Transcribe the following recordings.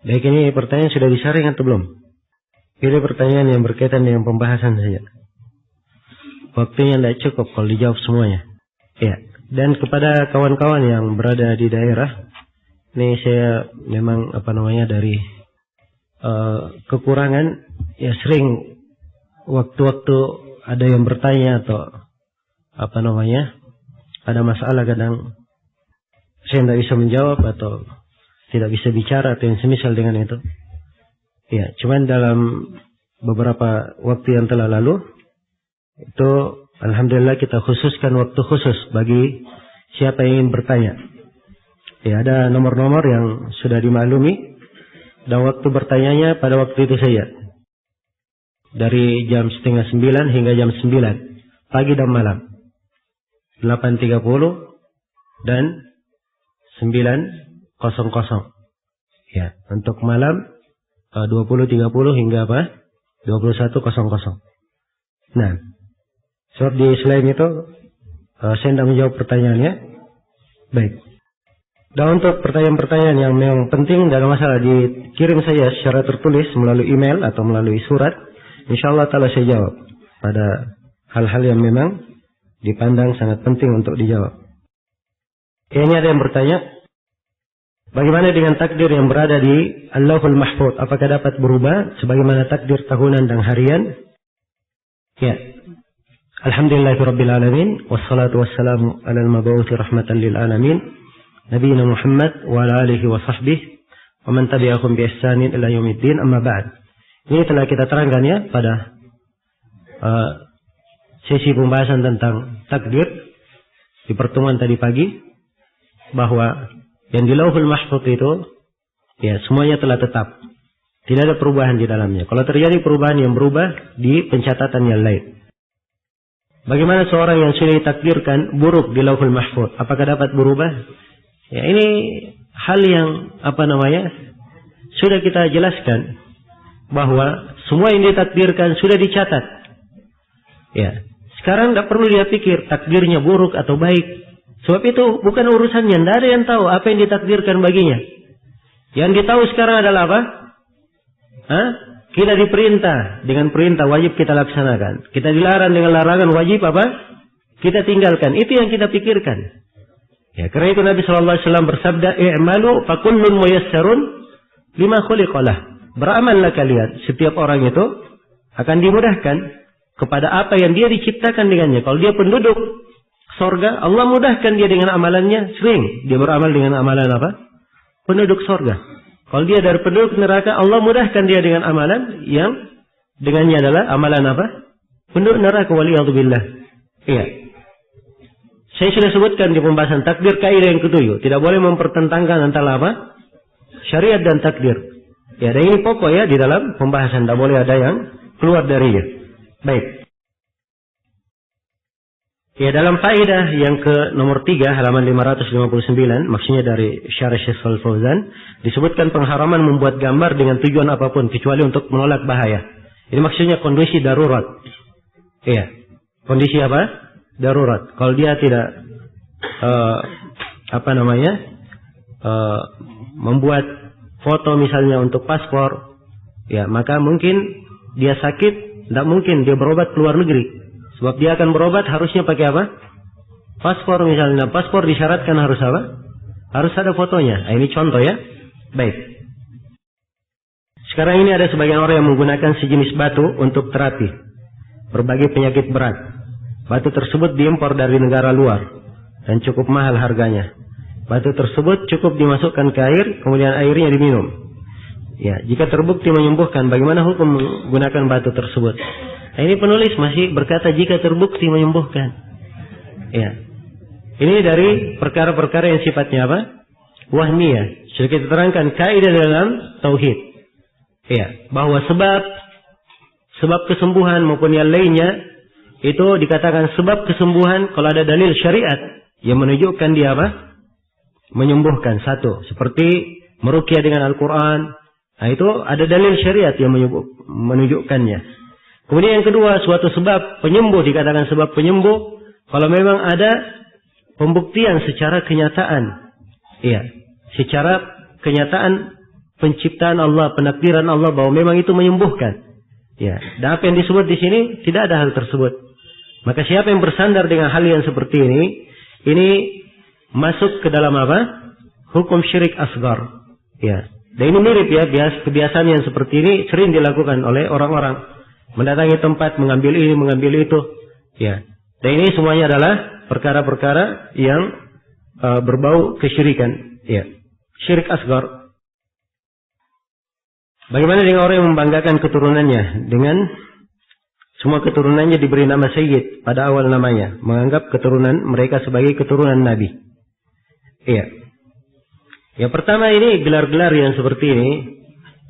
Baik, ini pertanyaan sudah disaring atau belum? Pilih pertanyaan yang berkaitan dengan pembahasan saja. Waktunya tidak cukup kalau dijawab semuanya. Ya. Dan kepada kawan-kawan yang berada di daerah, ini saya memang dari kekurangan, ya sering waktu-waktu ada yang bertanya atau ada masalah, kadang saya tidak bisa menjawab atau tidak bisa bicara atau yang semisal dengan itu. Ya, cuman dalam beberapa waktu yang telah lalu itu alhamdulillah kita khususkan waktu khusus bagi siapa yang ingin bertanya. Ya, ada nomor-nomor yang sudah dimaklumi dan waktu bertanyanya pada waktu itu saja. Dari jam 8:30 hingga jam 9 pagi dan malam. 8.30 dan 9.00. Ya, untuk malam 20.30 hingga 21.00. Nah, sebab di selain itu saya tidak menjawab pertanyaannya. Baik. Dan untuk pertanyaan-pertanyaan yang memang penting dalam masalah, dikirim saja secara tertulis melalui email atau melalui surat. InsyaAllah ta'ala saya jawab pada hal-hal yang memang dipandang sangat penting untuk dijawab. Ini ada yang bertanya, bagaimana dengan takdir yang berada di Allahul Mahfuz? Apakah dapat berubah sebagaimana takdir tahunan dan harian? Ya. Alhamdulillahirabbil alamin, wassalatu wassalamu ala al-mab'uts rahmatan lil alamin, nabiyina Muhammad wa ala alihi wa sahbihi wa man tabi'ahum bi ihsanin ila yaumiddin, amma ba'd. Ini telah kita terangkan ya pada sesi pembahasan tentang takdir di pertemuan tadi pagi, bahwa yang di Lauhul Mahfuz itu ya semuanya telah tetap, tidak ada perubahan di dalamnya. Kalau terjadi perubahan, yang berubah di pencatatan yang lain. Bagaimana seorang yang sudah ditakdirkan buruk di Lauhul Mahfuz, apakah dapat berubah? Ya, ini hal yang sudah kita jelaskan, bahwa semua yang ditakdirkan sudah dicatat. Ya, sekarang tidak perlu dia pikir takdirnya buruk atau baik. Sebab itu bukan urusannya. Tidak ada yang tahu apa yang ditakdirkan baginya. Yang ditahu sekarang adalah apa? Kita diperintah dengan perintah, wajib kita laksanakan. Kita dilarang dengan larangan, wajib apa? Kita tinggalkan. Itu yang kita pikirkan. Ya, karena itu Nabi SAW bersabda, "I'malu fakullun muyassarun lima khuliqalah." Beramallah kalian. Setiap orang itu akan dimudahkan kepada apa yang dia diciptakan dengannya. Kalau dia penduduk sorga, Allah mudahkan dia dengan amalannya. Sering dia beramal dengan amalan apa? Penduduk sorga. Kalau dia dari penduduk neraka, Allah mudahkan dia dengan amalan yang dengannya adalah amalan apa? Penduduk neraka, waliyadzubillah. Iya. Saya sudah sebutkan di pembahasan takdir, kaidah yang ketujuh. Tidak boleh mempertentangkan antara apa? Syariat dan takdir. Ya, dan ini pokok ya di dalam pembahasan. Tidak boleh ada yang keluar darinya. Baik. Ya, dalam faedah yang ke nomor 3 halaman 559, maksudnya dari Syarah Syekh Shalih Fauzan, disebutkan pengharaman membuat gambar dengan tujuan apapun kecuali untuk menolak bahaya. Ini maksudnya kondisi darurat. Iya. Kondisi apa? Darurat. Kalau dia tidak membuat foto misalnya untuk paspor, ya maka mungkin dia sakit, tidak mungkin dia berobat ke luar negeri. Sebab dia akan berobat harusnya pakai apa? Paspor misalnya. Paspor disyaratkan harus apa? Harus ada fotonya. Nah, ini contoh ya. Baik. Sekarang ini ada sebagian orang yang menggunakan sejenis batu untuk terapi berbagai penyakit berat. Batu tersebut diimpor dari negara luar dan cukup mahal harganya. Batu tersebut cukup dimasukkan ke air, kemudian airnya diminum. Ya, jika terbukti menyembuhkan, bagaimana hukum menggunakan batu tersebut? Nah, ini penulis masih berkata jika terbukti menyembuhkan. Ya. Ini dari perkara-perkara yang sifatnya apa? Wahmiyah. Sudah kita terangkan kaidah dalam tauhid. Ya, bahwa sebab kesembuhan maupun yang lainnya itu dikatakan sebab kesembuhan kalau ada dalil syariat yang menunjukkan dia apa? Menyembuhkan. Satu, seperti meruqyah dengan Al-Quran. Nah, itu ada dalil syariat yang menunjukkannya. Kemudian yang kedua, suatu sebab penyembuh dikatakan sebab penyembuh kalau memang ada pembuktian secara kenyataan. Iya, secara kenyataan penciptaan Allah, penakdiran Allah bahwa memang itu menyembuhkan. Ya, dan apa yang disebut di sini tidak ada hal tersebut. Maka siapa yang bersandar dengan hal yang seperti ini masuk ke dalam apa? Hukum syirik asgar. Ya. Dan ini mirip ya, kebiasaan yang seperti ini sering dilakukan oleh orang-orang. Mendatangi tempat, mengambil ini, mengambil itu. Ya. Dan ini semuanya adalah perkara-perkara yang berbau kesyirikan. Ya. Syirik asgar. Bagaimana dengan orang yang membanggakan keturunannya dengan semua keturunannya diberi nama Sayyid pada awal namanya, menganggap keturunan mereka sebagai keturunan Nabi. Iya. Yang pertama ini gelar-gelar yang seperti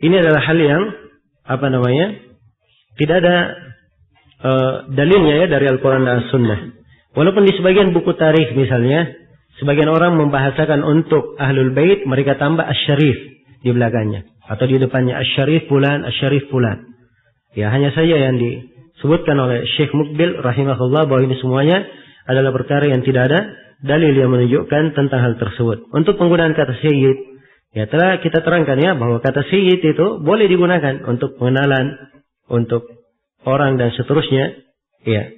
ini adalah hal yang tidak ada dalilnya ya dari Al-Quran dan As-Sunnah. Walaupun di sebagian buku tarikh misalnya, sebagian orang membahasakan untuk Ahlul Bait mereka tambah Asy-Syarif di belakangnya atau di depannya Asy-Syarif fulan, Asy-Syarif fulan. Ya, hanya saja yang disebutkan oleh Syekh Mukbil rahimahullah bahwa ini semuanya adalah perkara yang tidak ada dalil yang menunjukkan tentang hal tersebut. Untuk penggunaan kata Sayyid, ya telah kita terangkan ya bahwa kata Sayyid itu boleh digunakan untuk pengenalan, untuk orang dan seterusnya. Ya,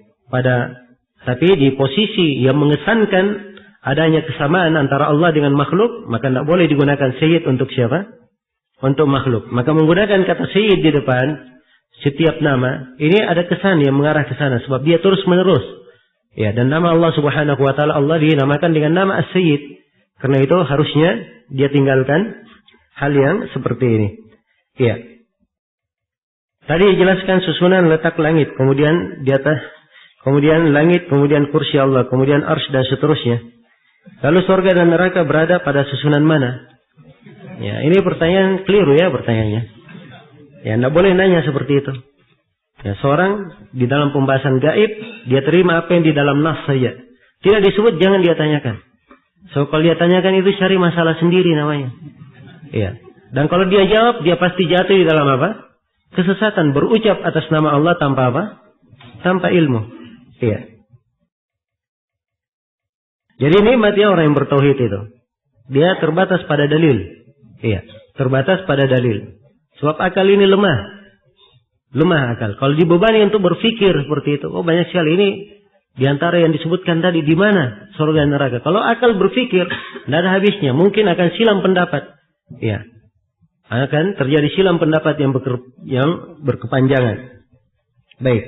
tapi di posisi yang mengesankan adanya kesamaan antara Allah dengan makhluk, maka tidak boleh digunakan Sayyid untuk siapa? Untuk makhluk. Maka menggunakan kata Sayyid di depan setiap nama, ini ada kesan yang mengarah ke sana sebab dia terus menerus. Ya, dan nama Allah Subhanahu wa taala Allah dinamakan dengan nama As-Sayyid. Karena itu harusnya dia tinggalkan hal yang seperti ini. Ya. Tadi dijelaskan susunan letak langit, kemudian di atas, kemudian langit, kemudian kursi Allah, kemudian arsy dan seterusnya. Lalu surga dan neraka berada pada susunan mana? Ya, ini pertanyaan keliru ya pertanyaannya. Ya, tidak boleh nanya seperti itu. Ya, seorang di dalam pembahasan gaib, dia terima apa yang di dalam nas saja. Tidak disebut, jangan dia tanyakan. So, kalau dia tanyakan itu cari masalah sendiri namanya. Ya. Dan kalau dia jawab, dia pasti jatuh di dalam apa? Kesesatan, berucap atas nama Allah tanpa apa? Tanpa ilmu. Ya. Jadi nikmatnya orang yang bertauhid itu. Dia terbatas pada dalil. Iya, terbatas pada dalil. Sebab akal ini lemah. Lemah akal. Kalau dibebani untuk berpikir seperti itu, oh banyak sekali ini diantara yang disebutkan tadi di mana surga dan neraka. Kalau akal berpikir, tidak ada habisnya. Mungkin akan silam pendapat. Ya, akan terjadi silam pendapat yang berkepanjangan. Baik.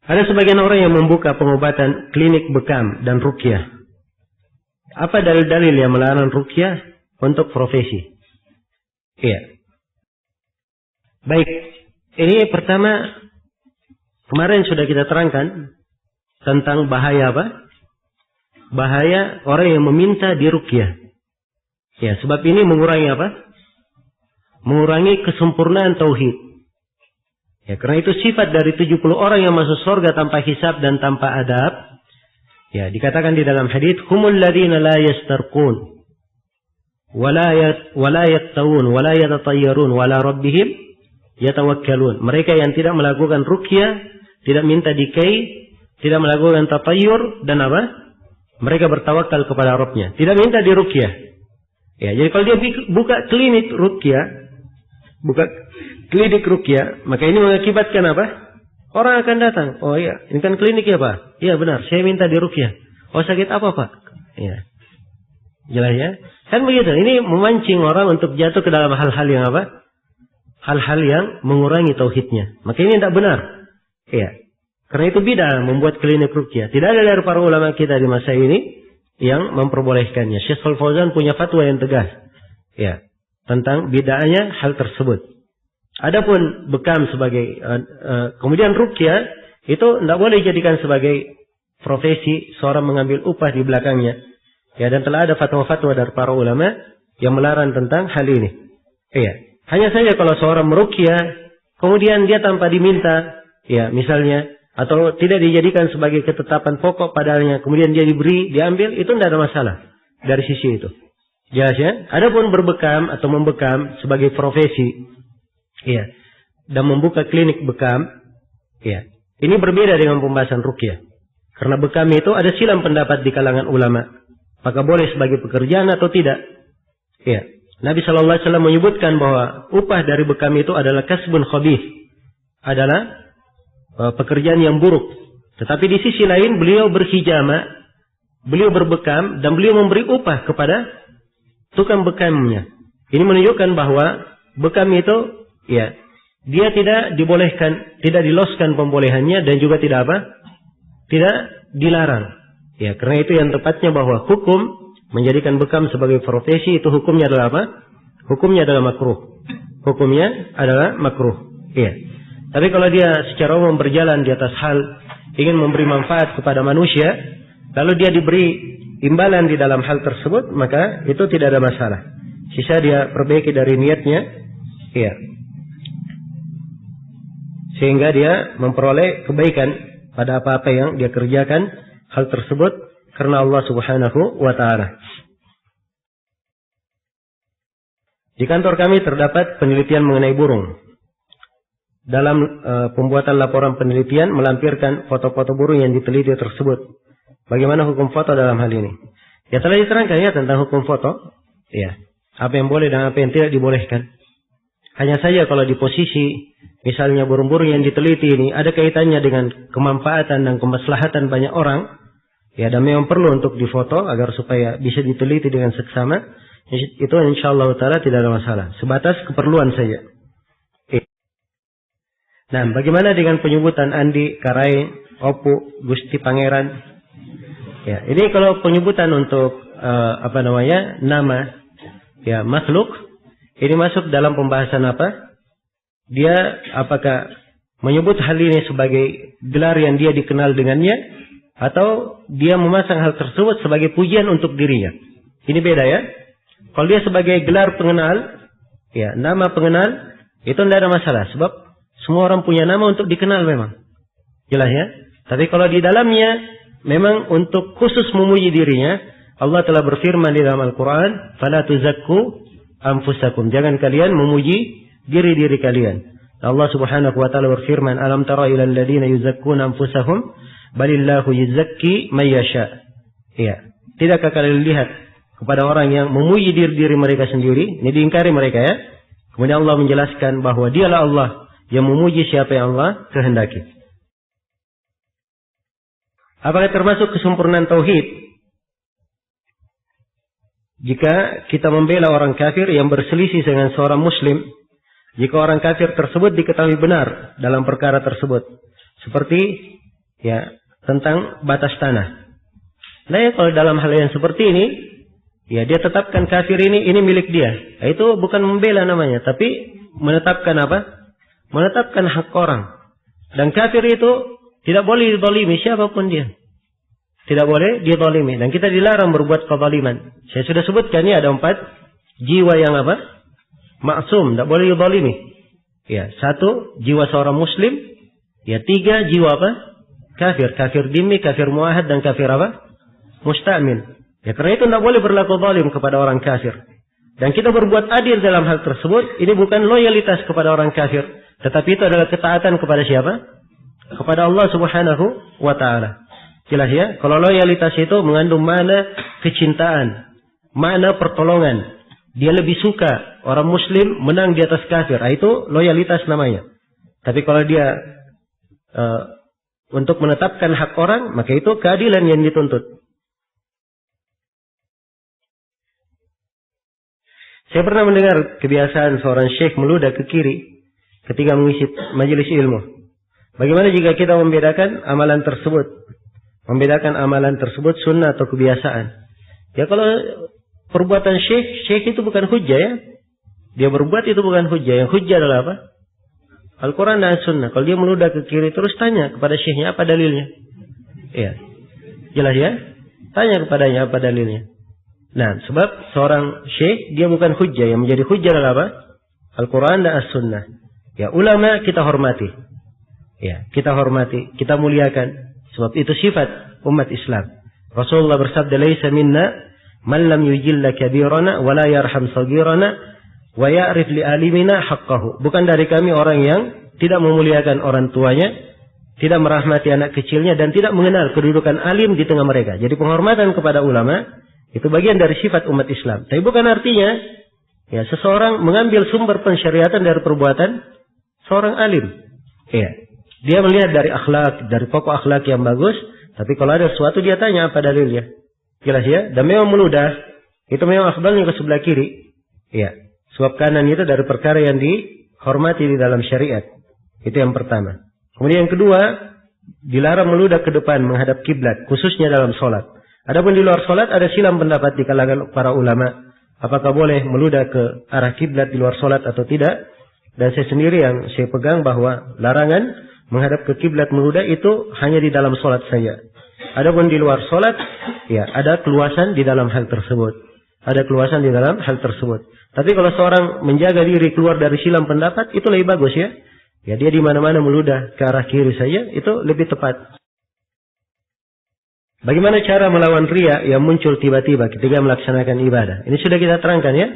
Ada sebagian orang yang membuka pengobatan klinik bekam dan ruqyah. Apa dalil-dalil yang melarang ruqyah untuk profesi? Iya. Baik. Ini pertama, kemarin sudah kita terangkan tentang bahaya apa? Bahaya orang yang meminta diruqyah. Ya, sebab ini mengurangi apa? Mengurangi kesempurnaan tauhid. Ya, karena itu sifat dari 70 orang yang masuk surga tanpa hisab dan tanpa adab. Ya, dikatakan di dalam hadits, humul ladzina la yastarqun wala yattawun wala yatatayyarun wala rabbihim yatawakkalun. Mereka yang tidak melakukan ruqyah, tidak minta dikai, tidak melakukan tatayyur dan apa? Mereka bertawakal kepada Rabbnya. Tidak minta diruqyah. Ya, jadi kalau dia buka klinik ruqyah, maka ini mengakibatkan apa? Orang akan datang. Oh iya, ini kan klinik ya Pak? Iya benar, saya minta diruqyah. Oh sakit apa Pak? Ya. Jelas ya? Kan begitu. Ini memancing orang untuk jatuh ke dalam hal-hal yang apa? Hal-hal yang mengurangi tauhidnya. Maka ini tidak benar. Ya. Karena itu bid'ah membuat klinik ruqyah. Tidak ada dari para ulama kita di masa ini yang memperbolehkannya. Syekh Al-Fauzan punya fatwa yang tegas. Ya. Tentang bid'ahnya hal tersebut. Adapun bekam sebagai kemudian ruqyah itu tidak boleh dijadikan sebagai profesi seorang mengambil upah di belakangnya. Ya, dan telah ada fatwa-fatwa dari para ulama yang melarang tentang hal ini. Iya. Hanya saja kalau seorang meruqyah, kemudian dia tanpa diminta, ya misalnya, atau tidak dijadikan sebagai ketetapan pokok padanya, kemudian dia diberi, diambil, itu tidak ada masalah dari sisi itu. Jelas ya? Adapun berbekam atau membekam sebagai profesi, ya, dan membuka klinik bekam, ya, ini berbeda dengan pembahasan ruqyah. Karena bekam itu ada silam pendapat di kalangan ulama. Apakah boleh sebagai pekerjaan atau tidak? Ya. Nabi Shallallahu Alaihi Wasallam menyebutkan bahwa upah dari bekam itu adalah kasbun khabith, adalah pekerjaan yang buruk. Tetapi di sisi lain beliau berhijama, beliau berbekam dan beliau memberi upah kepada tukang bekamnya. Ini menunjukkan bahwa bekam itu, ya, dia tidak dibolehkan, tidak diloskan pembolehannya dan juga tidak apa? Tidak dilarang. Ya, karena itu yang tepatnya bahwa hukum menjadikan bekam sebagai profesi itu hukumnya adalah apa? Hukumnya adalah makruh. Hukumnya adalah makruh. Iya. Tapi kalau dia secara umum berjalan di atas hal ingin memberi manfaat kepada manusia, lalu dia diberi imbalan di dalam hal tersebut, maka itu tidak ada masalah. Sisa dia perbaiki dari niatnya, iya. Sehingga dia memperoleh kebaikan pada apa-apa yang dia kerjakan hal tersebut karena Allah Subhanahu wa Ta'ala. Di kantor kami terdapat penelitian mengenai burung. Dalam pembuatan laporan penelitian melampirkan foto-foto burung yang diteliti tersebut. Bagaimana hukum foto dalam hal ini? Ya, telah diterangkan ya tentang hukum foto. Ya, apa yang boleh dan apa yang tidak dibolehkan. Hanya saja kalau di posisi misalnya burung-burung yang diteliti ini ada kaitannya dengan kemanfaatan dan kemaslahatan banyak orang, ya, dan memang perlu untuk difoto agar supaya bisa diteliti dengan seksama, itu insyaallah taala tidak ada masalah, sebatas keperluan saja. Nah, bagaimana dengan penyebutan Andi, Karai, Opu, Gusti Pangeran? Ya, ini kalau penyebutan untuk nama ya makhluk, ini masuk dalam pembahasan apa? Dia apakah menyebut hal ini sebagai gelar yang dia dikenal dengannya, atau dia memasang hal tersebut sebagai pujian untuk dirinya? Ini beda ya. Kalau dia sebagai gelar pengenal, ya, nama pengenal, itu tidak ada masalah. Sebab semua orang punya nama untuk dikenal memang. Jelas ya. Tapi kalau di dalamnya memang untuk khusus memuji dirinya, Allah telah berfirman di dalam Al-Quran, "Fala tuzakku anfusakum." Jangan kalian memuji diri-diri kalian. Allah Subhanahu wa Ta'ala berfirman, "Alam tara ilal ladina yuzakkuna anfusahum balillahu yuzakki may yasha." Ya. Tidakkah kalian lihat kepada orang yang memuji diri mereka sendiri? Ini diingkari mereka ya. Kemudian Allah menjelaskan bahwa dialah Allah yang memuji siapa yang Allah kehendaki. Apakah termasuk kesempurnaan tauhid jika kita membela orang kafir yang berselisih dengan seorang muslim, jika orang kafir tersebut diketahui benar dalam perkara tersebut, seperti ya tentang batas tanah. Nah ya, kalau dalam hal yang seperti ini, ya dia tetapkan kafir ini milik dia. Nah, itu bukan membela namanya, tapi menetapkan apa? Menetapkan hak orang. Dan kafir itu tidak boleh dizalimi siapapun dia. Tidak boleh dizalimi. Dan kita dilarang berbuat kezaliman. Saya sudah sebutkan ya, ada 4 jiwa yang apa? Maksum, tidak boleh dizalimi. Ya, 1 jiwa seorang muslim. Ya, 3 jiwa apa? Kafir. Kafir dhimmi, kafir muahad, dan kafir apa? Musta'min. Ya, karena itu tidak boleh berlaku zalim kepada orang kafir. Dan kita berbuat adil dalam hal tersebut, ini bukan loyalitas kepada orang kafir, tetapi itu adalah ketaatan kepada siapa? Kepada Allah Subhanahu wa Ta'ala. Jelas ya? Kalau loyalitas itu mengandung makna kecintaan, makna pertolongan. Dia lebih suka orang muslim menang di atas kafir. Itu loyalitas namanya. Tapi kalau dia untuk menetapkan hak orang, maka itu keadilan yang dituntut. Saya pernah mendengar kebiasaan seorang syekh meludah ke kiri ketika mengisi majelis ilmu. Bagaimana jika kita membedakan amalan tersebut? Membedakan amalan tersebut sunnah atau kebiasaan. Ya, kalau perbuatan syekh itu bukan hujjah ya. Dia berbuat itu bukan hujjah. Yang hujjah adalah apa? Al-Quran dan sunnah. Kalau dia meludah ke kiri, terus tanya kepada syekhnya apa dalilnya. Iya. Jelas ya? Tanya kepadanya apa dalilnya. Nah, sebab seorang syekh dia bukan hujjah, yang menjadi hujjah adalah apa? Al-Quran dan As-Sunnah. Ya, ulama kita hormati. Ya, kita hormati, kita muliakan. Sebab itu sifat umat Islam. Rasulullah bersabda, "Laisa minna man lam yujilla kabirana wa la yarham saghirana wa ya'rif li alimina haqqahu." Bukan dari kami orang yang tidak memuliakan orang tuanya, tidak merahmati anak kecilnya, dan tidak mengenal kedudukan alim di tengah mereka. Jadi penghormatan kepada ulama itu bagian dari sifat umat Islam. Tapi bukan artinya Ya, seseorang mengambil sumber pensyariatan dari perbuatan seorang alim. Ya, dia melihat dari akhlak, dari pokok akhlak yang bagus, tapi kalau ada sesuatu dia tanya apa dalilnya. Jelas ya? Dan memang meludah, itu memang afdalnya ke sebelah kiri. Ya, sebab kanan itu dari perkara yang dihormati di dalam syariat. Itu yang pertama. Kemudian yang kedua, dilarang meludah ke depan menghadap kiblat, khususnya dalam sholat. Adapun di luar sholat ada silang pendapat di kalangan para ulama. Apakah boleh meludah ke arah kiblat di luar sholat atau tidak? Dan saya sendiri yang saya pegang bahwa larangan menghadap ke kiblat meludah itu hanya di dalam sholat saja. Adapun di luar sholat, ya ada keluasan di dalam hal tersebut. Ada keluasan di dalam hal tersebut. Tapi kalau seorang menjaga diri keluar dari silang pendapat, itu lebih bagus ya. Ya dia di mana-mana meludah ke arah kiri saja, itu lebih tepat. Bagaimana cara melawan riya yang muncul tiba-tiba ketika melaksanakan ibadah? Ini sudah kita terangkan ya.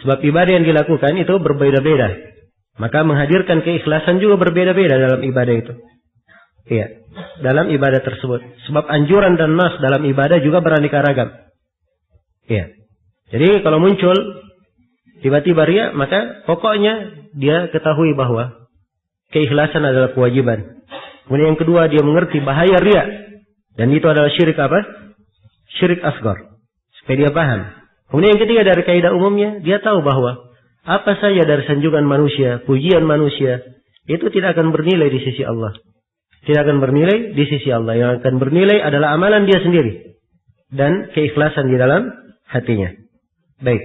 Sebab ibadah yang dilakukan itu berbeda-beda. Maka menghadirkan keikhlasan juga berbeda-beda dalam ibadah itu. Iya, dalam ibadah tersebut. Sebab anjuran dan nas dalam ibadah juga beraneka ragam. Iya. Jadi kalau muncul tiba-tiba riya, maka pokoknya dia ketahui bahwa keikhlasan adalah kewajiban. Kemudian yang kedua, dia mengerti bahaya riya. Dan itu adalah syirik apa? Syirik asghar. Supaya dia paham. Kemudian yang ketiga dari kaidah umumnya, dia tahu bahwa apa saja dari sanjungan manusia, pujian manusia, itu tidak akan bernilai di sisi Allah. Tidak akan bernilai di sisi Allah. Yang akan bernilai adalah amalan dia sendiri. Dan keikhlasan di dalam hatinya. Baik.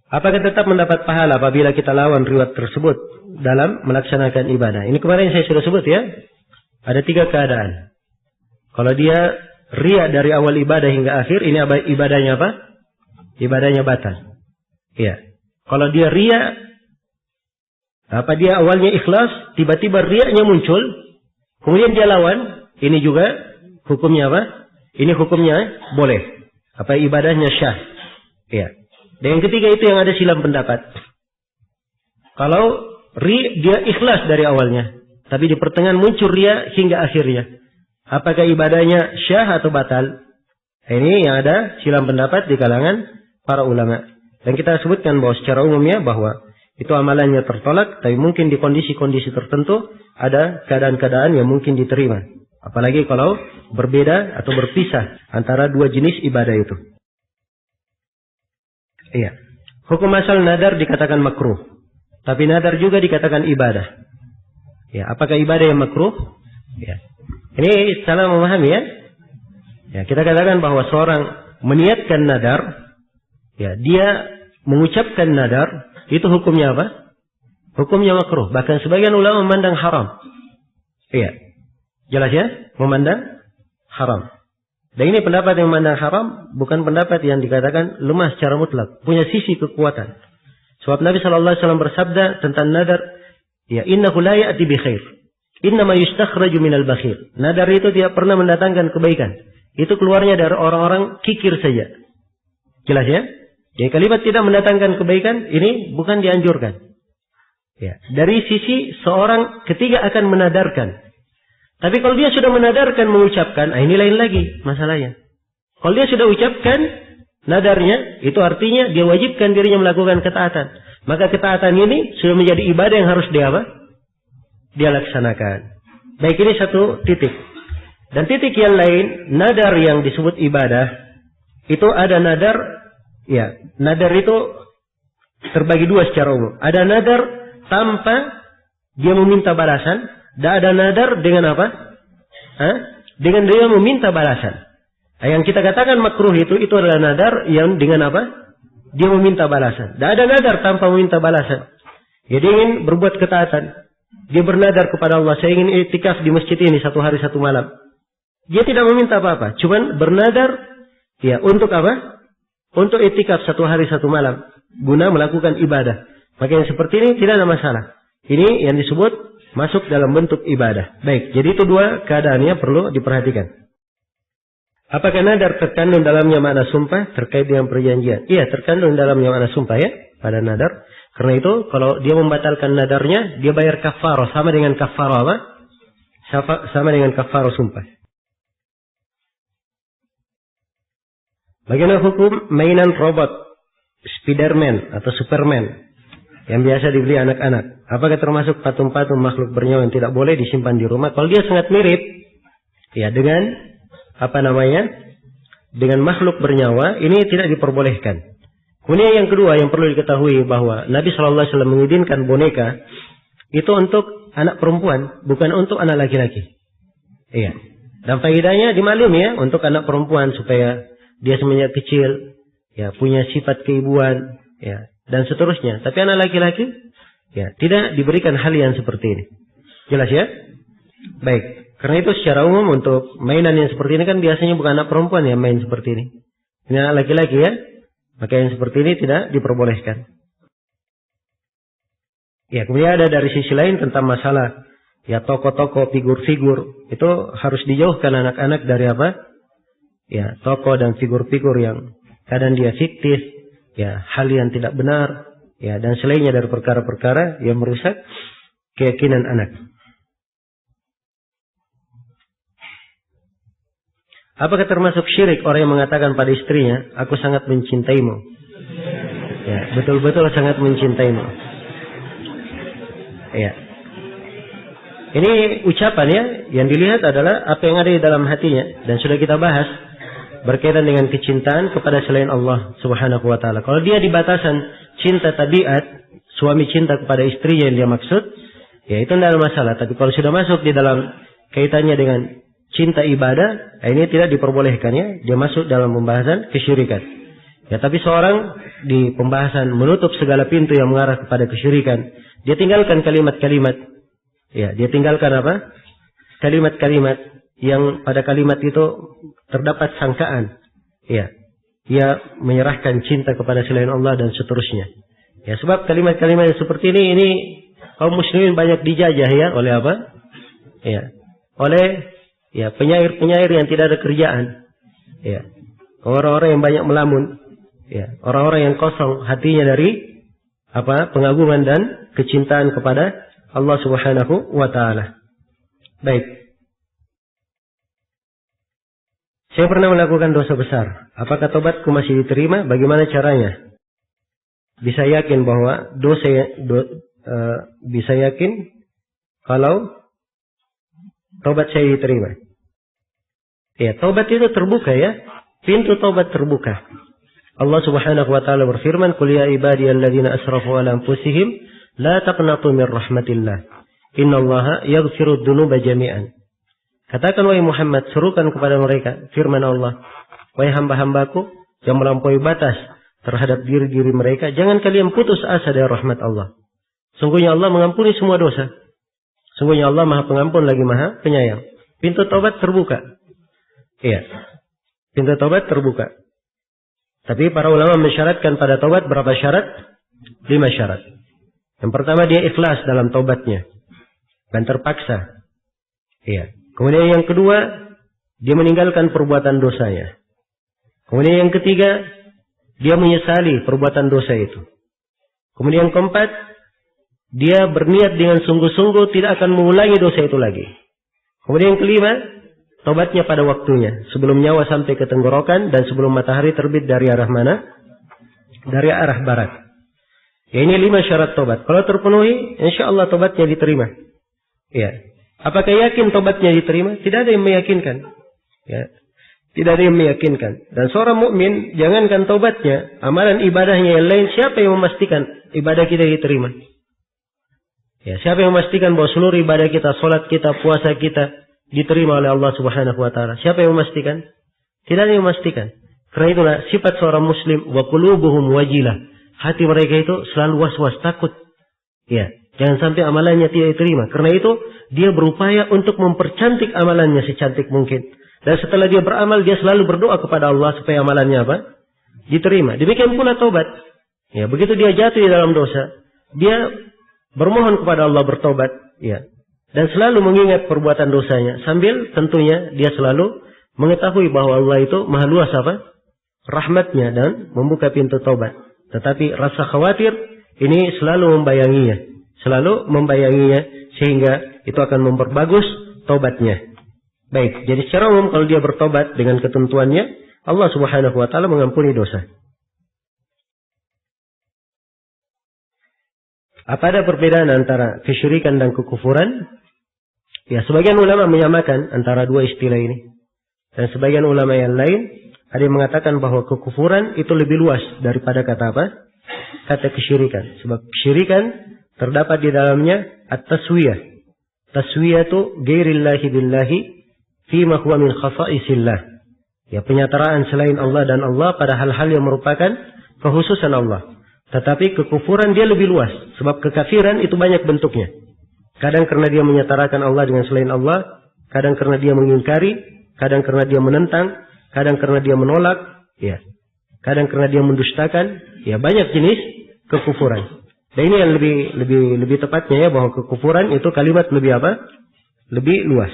Apakah tetap mendapat pahala apabila kita lawan riwayat tersebut dalam melaksanakan ibadah? Ini kemarin saya sudah sebut ya. Ada 3 keadaan. Kalau dia riya dari awal ibadah hingga akhir, ini ibadahnya apa? Ibadahnya batal. Iya. Kalau dia riya, dia awalnya ikhlas, tiba-tiba riyanya muncul, kemudian dia lawan, ini juga hukumnya apa? Ini hukumnya boleh. Ibadahnya syah. Iya. Dan yang ketiga itu yang ada silang pendapat. Kalau dia ikhlas dari awalnya, tapi di pertengahan muncul riya hingga akhirnya, apakah ibadahnya syah atau batal? Ini yang ada silang pendapat di kalangan para ulama. Dan kita sebutkan bahwa secara umumnya bahwa itu amalannya tertolak, tapi mungkin di kondisi-kondisi tertentu ada keadaan-keadaan yang mungkin diterima. Apalagi kalau berbeda atau berpisah antara 2 jenis ibadah itu. Iya. Hukum asal nadar dikatakan makruh. Tapi nadar juga dikatakan ibadah. Ya, apakah ibadah yang makruh? Ya. Ini salah memahami ya. Ya, kita katakan bahwa seorang meniatkan nadar, ya, dia mengucapkan nadar, itu hukumnya apa? Hukumnya makruh. Bahkan sebagian ulama memandang haram. Iya. Jelas ya? Memandang haram. Dan ini pendapat yang memandang haram bukan pendapat yang dikatakan lemah secara mutlak, punya sisi kekuatan. Sebab Nabi SAW bersabda tentang nadar, ya, innahu la ya'ti bi khair. Innama yustakhraju minal bakhil. Nadar itu tidak pernah mendatangkan kebaikan. Itu keluarnya dari orang-orang kikir saja. Jelas ya? Jadi kalimat tidak mendatangkan kebaikan ini bukan dianjurkan. Ya, dari sisi seorang ketika akan menadarkan. Tapi kalau dia sudah menadarkan mengucapkan, ini lain lagi masalahnya. Kalau dia sudah ucapkan nadarnya, itu artinya dia wajibkan dirinya melakukan ketaatan. Maka ketaatan ini sudah menjadi ibadah yang harus dia laksanakan. Baik, ini satu titik. Dan titik yang lain, nadar yang disebut ibadah, itu ada nadar, ya, nadar itu terbagi 2 secara umum. Ada nadar tanpa dia meminta balasan, dan ada nadar dengan apa? Dengan dia meminta balasan. Yang kita katakan makruh itu adalah nadar yang dengan apa? Dia meminta balasan. Dan ada nadar tanpa meminta balasan. Ya, dia ingin berbuat ketaatan. Dia bernadar kepada Allah, saya ingin iktikaf di masjid ini 1 hari 1 malam. Dia tidak meminta apa-apa, cuman bernadar, ya, untuk apa? Untuk iktikaf 1 hari 1 malam, guna melakukan ibadah. Maka yang seperti ini tidak ada masalah. Ini yang disebut masuk dalam bentuk ibadah. Baik, jadi itu 2 keadaannya perlu diperhatikan. Apakah nadar terkandung dalamnya makna sumpah terkait dengan perjanjian? Iya, terkandung dalamnya makna sumpah ya, pada nadar. Karena itu, kalau dia membatalkan nadarnya, dia bayar kafarah. Sama dengan kafarah apa? Sama dengan kafarah sumpah. Bagaimana hukum mainan robot, Spiderman atau Superman yang biasa dibeli anak-anak? Apakah termasuk patung-patung makhluk bernyawa yang tidak boleh disimpan di rumah? Kalau dia sangat mirip, ya dengan dengan makhluk bernyawa, ini tidak diperbolehkan. Kemudian yang kedua yang perlu diketahui bahwa Nabi SAW mengizinkan boneka itu untuk anak perempuan, bukan untuk anak laki-laki. Iya. Dan faedahnya dimaklumi ya, untuk anak perempuan supaya dia semenjak kecil ya punya sifat keibuan ya dan seterusnya. Tapi anak laki-laki ya tidak diberikan hal yang seperti ini. Jelas ya? Baik. Karena itu secara umum untuk mainan yang seperti ini kan biasanya bukan anak perempuan yang main seperti ini. Ini anak laki-laki ya. Maka yang seperti ini tidak diperbolehkan. Ya, kemudian ada dari sisi lain tentang masalah ya toko-toko, figur-figur, itu harus dijauhkan anak-anak dari apa? Ya, toko dan figur-figur yang kadang dia fiktif, ya, hal yang tidak benar, ya, dan selainnya dari perkara-perkara yang merusak keyakinan anak. Apakah termasuk syirik orang yang mengatakan pada istrinya, aku sangat mencintaimu? Ya, betul-betul sangat mencintaimu. Ya. Ini ucapan ya, yang dilihat adalah apa yang ada di dalam hatinya, dan sudah kita bahas berkaitan dengan kecintaan kepada selain Allah Subhanahu wa taala. Kalau dia di batasan cinta tabiat, suami cinta kepada istrinya yang dia maksud, ya itu tidak ada masalah. Tapi kalau sudah masuk di dalam kaitannya dengan cinta ibadah, ini tidak diperbolehkan ya. Dia masuk dalam pembahasan kesyirikan. Ya, tapi seorang di pembahasan menutup segala pintu yang mengarah kepada kesyirikan, dia tinggalkan kalimat-kalimat. Ya, dia tinggalkan apa? Kalimat-kalimat yang pada kalimat itu terdapat sangkaan. Ya, dia menyerahkan cinta kepada selain Allah dan seterusnya. Ya, sebab kalimat-kalimat yang seperti ini kaum muslimin banyak dijajah ya oleh apa? Ya, oleh ya penyair-penyair yang tidak ada kerjaan. Ya, orang-orang yang banyak melamun. Ya, orang-orang yang kosong hatinya dari apa? Pengagungan dan kecintaan kepada Allah Subhanahu wa taala. Baik. Saya pernah melakukan dosa besar. Apakah tobatku masih diterima? Bagaimana caranya? Bisa yakin bahwa bisa yakin kalau tobat saya diterima. Ya, tobat itu terbuka ya. Pintu tobat terbuka. Allah Subhanahu wa taala berfirman, "Qul ya ibadiyalladzina asrafu ala anfusihim la taqnatu min rahmatillah. Innallaha yaghfiru dzunuba jami'an." Katakan wahai Muhammad, serukan kepada mereka firman Allah, wahai hamba-hambaku yang melampaui batas terhadap diri-diri mereka, jangan kalian putus asa dari rahmat Allah. Sungguhnya Allah mengampuni semua dosa. Sungguhnya Allah Maha Pengampun lagi Maha Penyayang. Pintu taubat terbuka. Iya. Pintu taubat terbuka. Tapi para ulama mensyaratkan pada taubat berapa syarat? 5 syarat. Yang pertama dia ikhlas dalam taubatnya dan terpaksa. Iya. Kemudian yang kedua, dia meninggalkan perbuatan dosanya. Kemudian yang ketiga, dia menyesali perbuatan dosa itu. Kemudian yang keempat, dia berniat dengan sungguh-sungguh tidak akan mengulangi dosa itu lagi. Kemudian yang kelima, tobatnya pada waktunya, sebelum nyawa sampai ke tenggorokan dan sebelum matahari terbit dari arah mana? Dari arah barat. Ya, ini 5 syarat tobat. Kalau terpenuhi, insya Allah tobatnya diterima. Ya. Apakah yakin tobatnya diterima? Tidak ada yang meyakinkan. Ya. Tidak ada yang meyakinkan. Dan seorang mukmin jangankan tobatnya, amalan ibadahnya yang lain, siapa yang memastikan ibadah kita diterima? Ya, siapa yang memastikan bahwa seluruh ibadah kita, salat kita, puasa kita diterima oleh Allah Subhanahu wa taala? Siapa yang memastikan? Tidak ada yang memastikan. Karena itulah sifat seorang muslim, wa qulubuhum wajilah. Hati mereka itu selalu was-was, takut. Ya, jangan sampai amalannya tidak diterima. Karena itu dia berupaya untuk mempercantik amalannya secantik mungkin. Dan setelah dia beramal, dia selalu berdoa kepada Allah supaya amalannya apa? Diterima. Demikian pula taubat. Ya, begitu dia jatuh di dalam dosa, dia bermohon kepada Allah bertobat. Ya, dan selalu mengingat perbuatan dosanya. Sambil tentunya dia selalu mengetahui bahwa Allah itu maha luas apa? Rahmatnya dan membuka pintu taubat. Tetapi rasa khawatir ini selalu membayanginya. Selalu membayanginya sehingga itu akan memperbagus taubatnya. Baik, jadi secara umum kalau dia bertobat dengan ketentuannya, Allah Subhanahu wa taala mengampuni dosa. Apa ada perbedaan antara kesyirikan dan kekufuran? Ya, sebagian ulama menyamakan antara dua istilah ini. Dan sebagian ulama yang lain ada yang mengatakan bahwa kekufuran itu lebih luas daripada kata apa? Kata kesyirikan. Sebab kesyirikan terdapat di dalamnya at-taswiyah. Taswiyah itu ghairillahi billahi fima huwa min khasaisillah. Ya, penyataraan selain Allah dan Allah pada hal-hal yang merupakan kekhususan Allah. Tetapi kekufuran dia lebih luas. Sebab kekafiran itu banyak bentuknya. Kadang karena dia menyatarakan Allah dengan selain Allah. Kadang karena dia mengingkari. Kadang karena dia menentang. Kadang karena dia menolak. Ya. Kadang karena dia mendustakan. Ya, banyak jenis kekufuran. Dan ini yang lebih tepatnya ya. Bahwa kekufuran itu kalimat lebih apa? Lebih luas.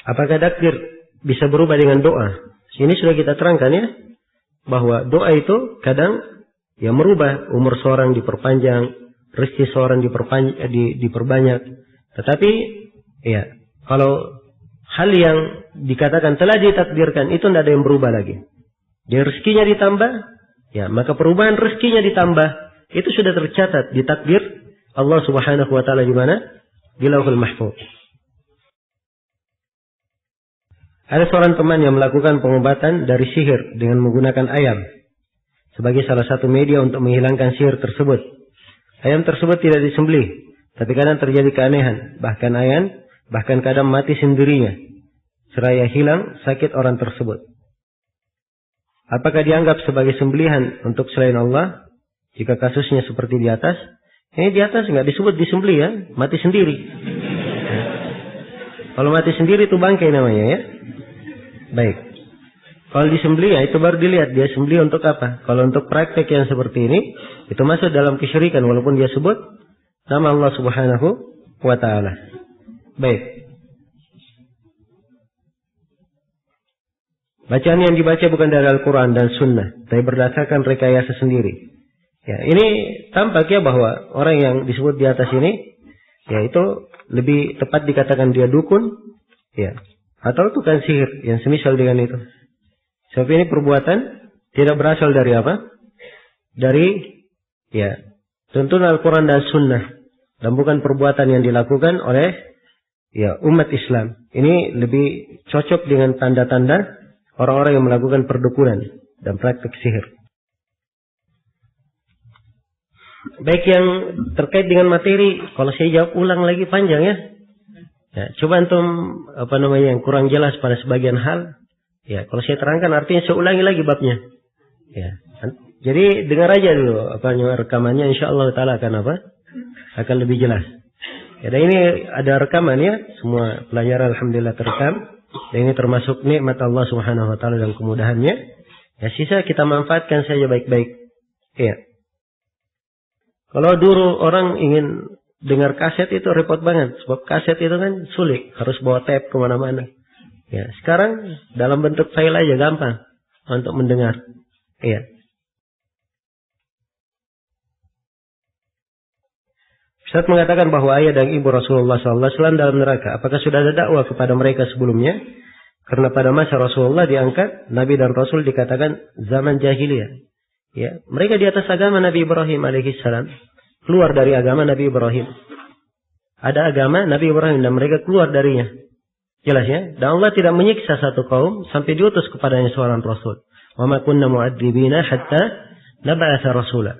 Apakah takdir bisa berubah dengan doa? Sini sudah kita terangkan ya. Bahwa doa itu kadang ya merubah, umur seorang diperpanjang, rezeki seorang diperbanyak. Tetapi ya kalau hal yang dikatakan telah ditakdirkan itu tidak ada yang berubah lagi. Dia rezekinya ditambah, ya maka perubahan rezekinya ditambah itu sudah tercatat di takdir Allah Subhanahu wa taala di mana? Di Lauhul Mahfuz. Ada seorang teman yang melakukan pengobatan dari sihir dengan menggunakan ayam sebagai salah satu media untuk menghilangkan sihir tersebut. Ayam tersebut tidak disembelih, tapi kadang terjadi keanehan. Bahkan kadang mati sendirinya, seraya hilang sakit orang tersebut. Apakah dianggap sebagai sembelihan untuk selain Allah? Jika kasusnya seperti di atas, ini di atas nggak disebut disembelih ya, mati sendiri. Kalau mati sendiri itu bangkai namanya ya. Baik. Kalau disembelih ya itu baru dilihat dia sembelih untuk apa. Kalau untuk praktek yang seperti ini itu masuk dalam kesyirikan walaupun dia sebut nama Allah Subhanahu wa taala. Baik. Bacaan yang dibaca bukan dari Al-Quran dan Sunnah, tapi berdasarkan rekayasa sendiri. Ya, ini tampak ya bahwa orang yang disebut di atas ini ya itu lebih tepat dikatakan dia dukun ya. Atau tukang sihir yang semisal dengan itu. Sebab ini perbuatan tidak berasal dari apa? Dari ya tuntunan Al-Quran dan Sunnah. Dan bukan perbuatan yang dilakukan oleh ya umat Islam. Ini lebih cocok dengan tanda-tanda orang-orang yang melakukan perdukunan dan praktik sihir. Baik yang terkait dengan materi, kalau saya jawab ulang lagi panjang ya. Ya, coba antum yang kurang jelas pada sebagian hal, ya kalau saya terangkan artinya saya ulangi lagi babnya. Ya. Jadi dengar aja dulu rekamannya, insyaallah taala akan lebih jelas. Ya, dan ini ada rekaman ya, semua pelajaran alhamdulillah terekam. Dan ini termasuk nikmat Allah Subhanahu wa taala dan kemudahannya. Ya, sisa kita manfaatkan saja baik-baik. Ya. Kalau dulu orang ingin dengar kaset itu repot banget. Sebab kaset itu kan sulit. Harus bawa tape kemana-mana. Ya, sekarang dalam bentuk file aja gampang untuk mendengar. Iya. Ustaz mengatakan bahwa ayah dan ibu Rasulullah SAW dalam neraka. Apakah sudah ada dakwah kepada mereka sebelumnya? Karena pada masa Rasulullah diangkat, Nabi dan Rasul dikatakan zaman jahiliyah. Ya, mereka di atas agama Nabi Ibrahim alaihissalam. Keluar dari agama Nabi Ibrahim. Ada agama Nabi Ibrahim dan mereka keluar darinya. Jelas ya? Dan Allah tidak menyiksa satu kaum sampai diutus kepadanya seorang Rasul. Wa ma kunna mu'adzibina hatta nab'atsa rasula.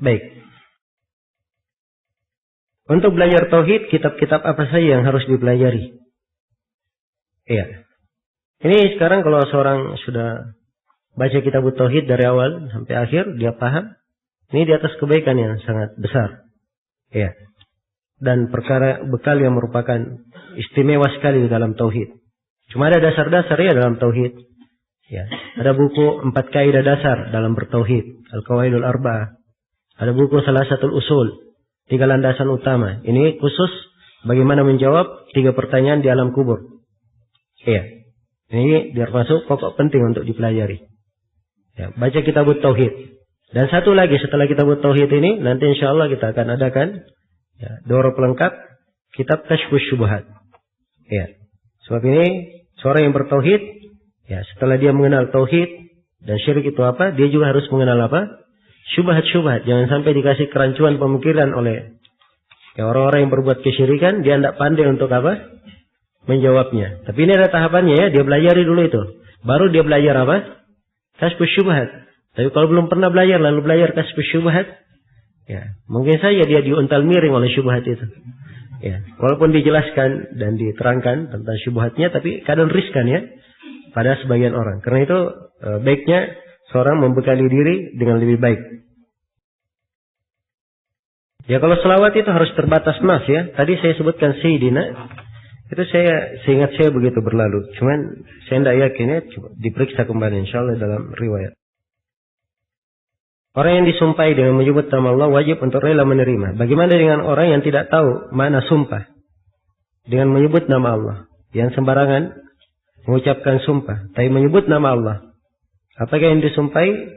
Baik. Untuk belajar tauhid, kitab-kitab apa saja yang harus dipelajari? Iya. Ini sekarang kalau seorang sudah baca kitab tauhid dari awal sampai akhir, dia paham. Ini di atas kebaikan yang sangat besar. Ya. Dan perkara bekal yang merupakan istimewa sekali di dalam tauhid. Cuma ada dasar-dasar ya dalam tauhid. Ya. Ada buku 4 kaidah dasar dalam bertauhid. Al-Qawaidul Arba'ah. Ada buku Salasatul Usul. 3 landasan utama. Ini khusus bagaimana menjawab 3 pertanyaan di alam kubur. Ya. Ini termasuk pokok penting untuk dipelajari. Ya. Baca kitab tauhid. Dan satu lagi setelah kitab tauhid ini, nanti insyaallah kita akan adakan ya, doro pelengkap kitab Kashfus Syubhat. Ya. Sebab ini Seorang yang bertauhid, ya setelah dia mengenal tauhid dan syirik itu apa, dia juga harus mengenal apa? Syubhat-syubhat. Jangan sampai dikasih kerancuan pemikiran oleh orang-orang yang berbuat kesyirikan, dia tidak pandai untuk apa? Menjawabnya. Tapi ini ada tahapannya ya, dia belajari dulu itu. Baru dia belajar apa? Kasfus syubhat. Tapi kalau belum pernah belajar lalu belajar kasfus syubhat, ya mungkin saja dia diuntal miring oleh syubhat itu. Ya, walaupun dijelaskan dan diterangkan tentang syubhatnya, tapi kadang riskan ya pada sebagian orang. Karena itu baiknya seorang membekali diri dengan lebih baik. Ya kalau selawat itu harus terbatas mas ya. Tadi saya sebutkan Sayyidina. Itu seingat saya begitu berlalu. Cuman saya tidak yakin ya. Coba diperiksa kembali insyaAllah dalam riwayat. Orang yang disumpahi dengan menyebut nama Allah wajib untuk rela menerima. Bagaimana dengan orang yang tidak tahu makna sumpah dengan menyebut nama Allah? Yang sembarangan mengucapkan sumpah, tapi menyebut nama Allah. Apakah yang disumpahi?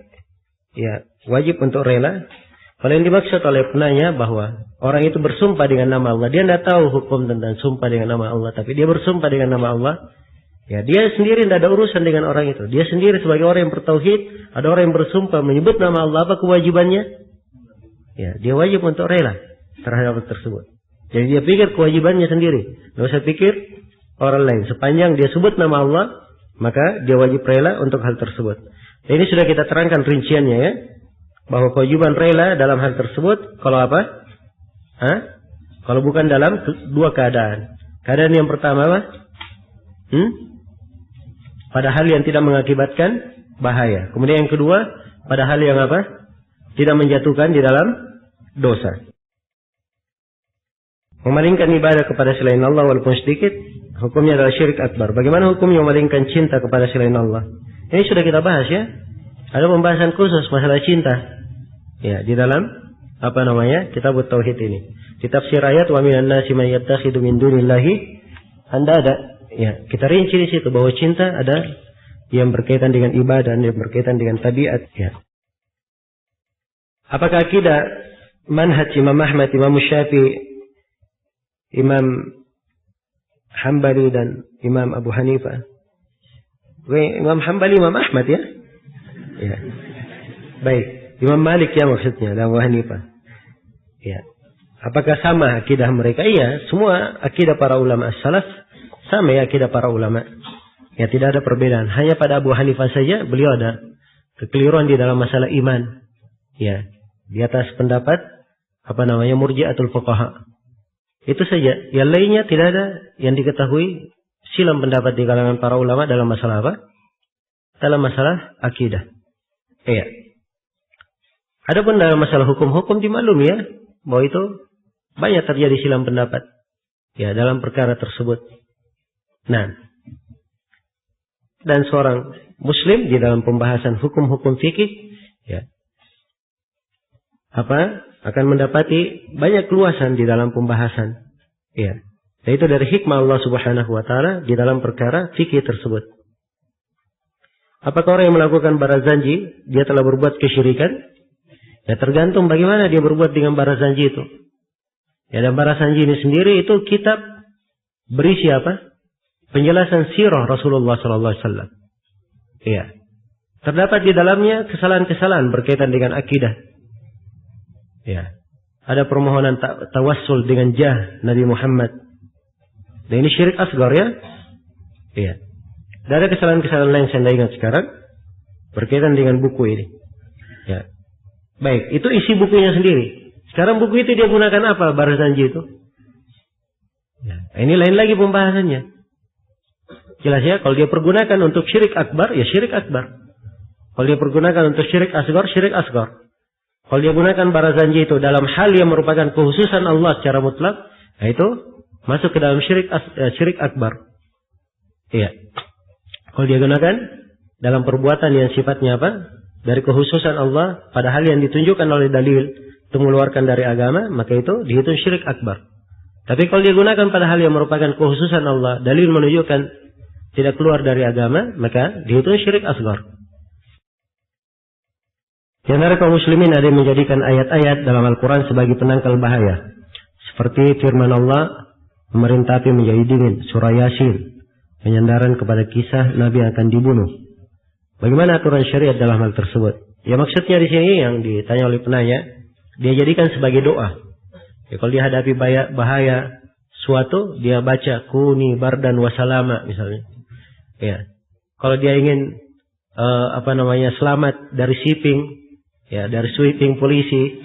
Ya, wajib untuk rela. Kalau yang dimaksud oleh penanya bahwa orang itu bersumpah dengan nama Allah, dia tidak tahu hukum tentang sumpah dengan nama Allah, tapi dia bersumpah dengan nama Allah. Ya, dia sendiri tidak ada urusan dengan orang itu. Dia sendiri sebagai orang yang bertauhid, ada orang yang bersumpah menyebut nama Allah, apa kewajibannya? Ya, dia wajib untuk rela terhadap hal tersebut. Jadi dia pikir kewajibannya sendiri. Tidak usah pikir orang lain. Sepanjang dia sebut nama Allah, maka dia wajib rela untuk hal tersebut. Dan ini sudah kita terangkan rinciannya ya. Bahwa kewajiban rela dalam hal tersebut, kalau apa? Kalau bukan dalam dua keadaan. Keadaan yang pertama apa? Pada hal yang tidak mengakibatkan bahaya. Kemudian yang kedua, pada hal yang apa? Tidak menjatuhkan di dalam dosa. Memalingkan ibadah kepada selain Allah walaupun sedikit, hukumnya adalah syirik akbar. Bagaimana hukumnya memalingkan cinta kepada selain Allah? Ini sudah kita bahas ya. Ada pembahasan khusus masalah cinta. Ya, di dalam kitab tauhid ini. Di tafsir ayat wa minan nasi man yattakhidhu min dunillahi, ada. Ya, kita rinci di situ bahwa cinta ada yang berkaitan dengan ibadah, yang berkaitan dengan tabiat. Ya. Apakah akidah manhaj Imam Ahmad, Imam Syafi'i, Imam Hambali dan Imam Abu Hanifah? Imam Hambali, Imam Ahmad ya? Ya. Baik, Imam Malik ya maksudnya, dan Abu Hanifah. Ya. Apakah sama akidah mereka? Iya, semua akidah para ulama as-salaf sama ya akidah para ulama. Ya, tidak ada perbedaan. Hanya pada Abu Hanifah saja beliau ada kekeliruan di dalam masalah iman. Ya, di atas pendapat murji'atul fuqaha. Itu saja. Yang lainnya tidak ada yang diketahui silam pendapat di kalangan para ulama dalam masalah apa? Dalam masalah akidah. Iya. Adapun dalam masalah hukum-hukum dimaklumi ya, bahwa itu banyak terjadi silam pendapat. Ya, dalam perkara tersebut. Nah, dan seorang muslim di dalam pembahasan hukum-hukum fikih ya, akan mendapati banyak keluasan di dalam pembahasan. Ya. Yaitu dari hikmah Allah Subhanahu wa taala di dalam perkara fikih tersebut. Apakah orang yang melakukan barazanji dia telah berbuat kesyirikan? Ya, tergantung bagaimana dia berbuat dengan barazanji itu. Ya, dan barazanji ini sendiri itu kitab berisi apa? Penjelasan sirah Rasulullah sallallahu alaihi wasallam. Iya. Terdapat di dalamnya kesalahan-kesalahan berkaitan dengan akidah. Ya. Ada permohonan tawassul dengan jah Nabi Muhammad. Dan ini syirik asgar ya. Iya. Dan ada kesalahan-kesalahan lain saya tidak ingat sekarang berkaitan dengan buku ini. Ya. Baik, itu isi bukunya sendiri. Sekarang buku itu dia gunakan apa barazanji itu? Ya. Ini lain lagi pembahasannya. Jelas ya, kalau dia pergunakan untuk syirik akbar, ya syirik akbar. Kalau dia pergunakan untuk syirik asgar, syirik asgar. Kalau dia gunakan barazanji itu dalam hal yang merupakan kekhususan Allah secara mutlak, nah itu masuk ke dalam syirik akbar. Iya. Kalau dia gunakan dalam perbuatan yang sifatnya apa? Dari kekhususan Allah pada hal yang ditunjukkan oleh dalil itu mengeluarkan dari agama, maka itu dihitung syirik akbar. Tapi kalau dia gunakan pada hal yang merupakan kekhususan Allah, dalil menunjukkan tidak keluar dari agama, maka dihitung syirik asgar. Di antara kaum muslimin ada yang menjadikan ayat-ayat dalam Al-Quran sebagai penangkal bahaya. Seperti firman Allah, memerintah api menjadi dingin, surah Yasin. penyandaran kepada kisah Nabi akan dibunuh. Bagaimana aturan syariat dalam hal tersebut? Ya maksudnya di sini yang ditanya oleh penanya, dia jadikan sebagai doa. Ya, kalau dihadapi bahaya suatu, dia baca kuni bardan wasalama misalnya. Ya, kalau dia ingin selamat dari sweeping polisi,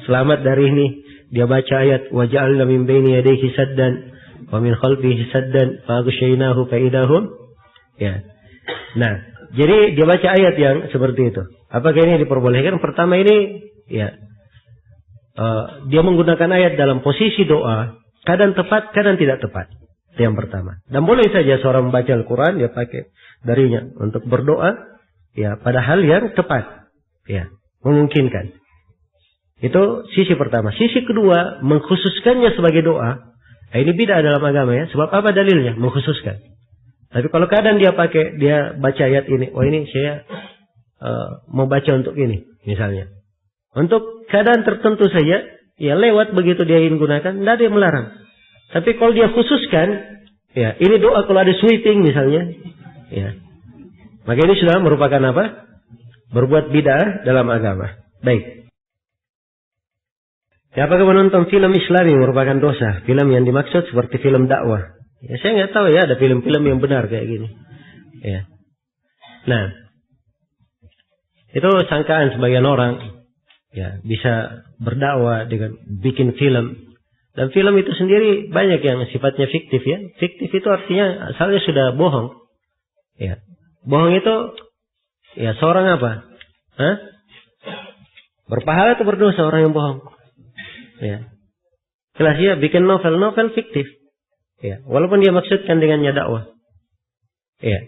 selamat dari ini, dia baca ayat waja'alna min baini yadayhi saddan wa min khalfihi saddan fa aghshaynahu fa idahum. Ya. Nah, jadi dia baca ayat yang seperti itu. Apakah ini diperbolehkan? Pertama ini, ya, dia menggunakan ayat dalam posisi doa, kadang tepat, kadang tidak tepat. Itu yang pertama. Dan boleh saja seorang membaca Al-Quran, dia pakai darinya untuk berdoa, ya, pada hal yang tepat, ya, memungkinkan. Itu sisi pertama. Sisi kedua, mengkhususkannya sebagai doa. Nah, ini bid'ah dalam agama ya. Sebab apa dalilnya? Mengkhususkan. Tapi kalau kadang dia baca ayat ini, oh ini saya mau baca untuk ini, misalnya. Untuk keadaan tertentu saja, ya lewat begitu dia ingin gunakan, tidak ada yang melarang. Tapi kalau dia khususkan, ya ini doa kalau ada sweeping misalnya, ya, maka ini sudah merupakan apa? Berbuat bid'ah dalam agama. Baik. Ya, apakah menonton film Islami merupakan dosa? Film yang dimaksud seperti film dakwah. Ya, saya nggak tahu ya ada film-film yang benar kayak gini. Ya. Nah, itu sangkaan sebagian orang, ya, bisa berdakwah dengan bikin film. Dan film itu sendiri banyak yang sifatnya fiktif ya. Fiktif itu artinya asalnya sudah bohong. Ya. Bohong itu ya seorang apa? Hah? Berpahala atau berdosa orang yang bohong? Ya. Jelas ya, bikin novel fiktif. Ya, walaupun dia maksudkan dengannya dakwah. Ya.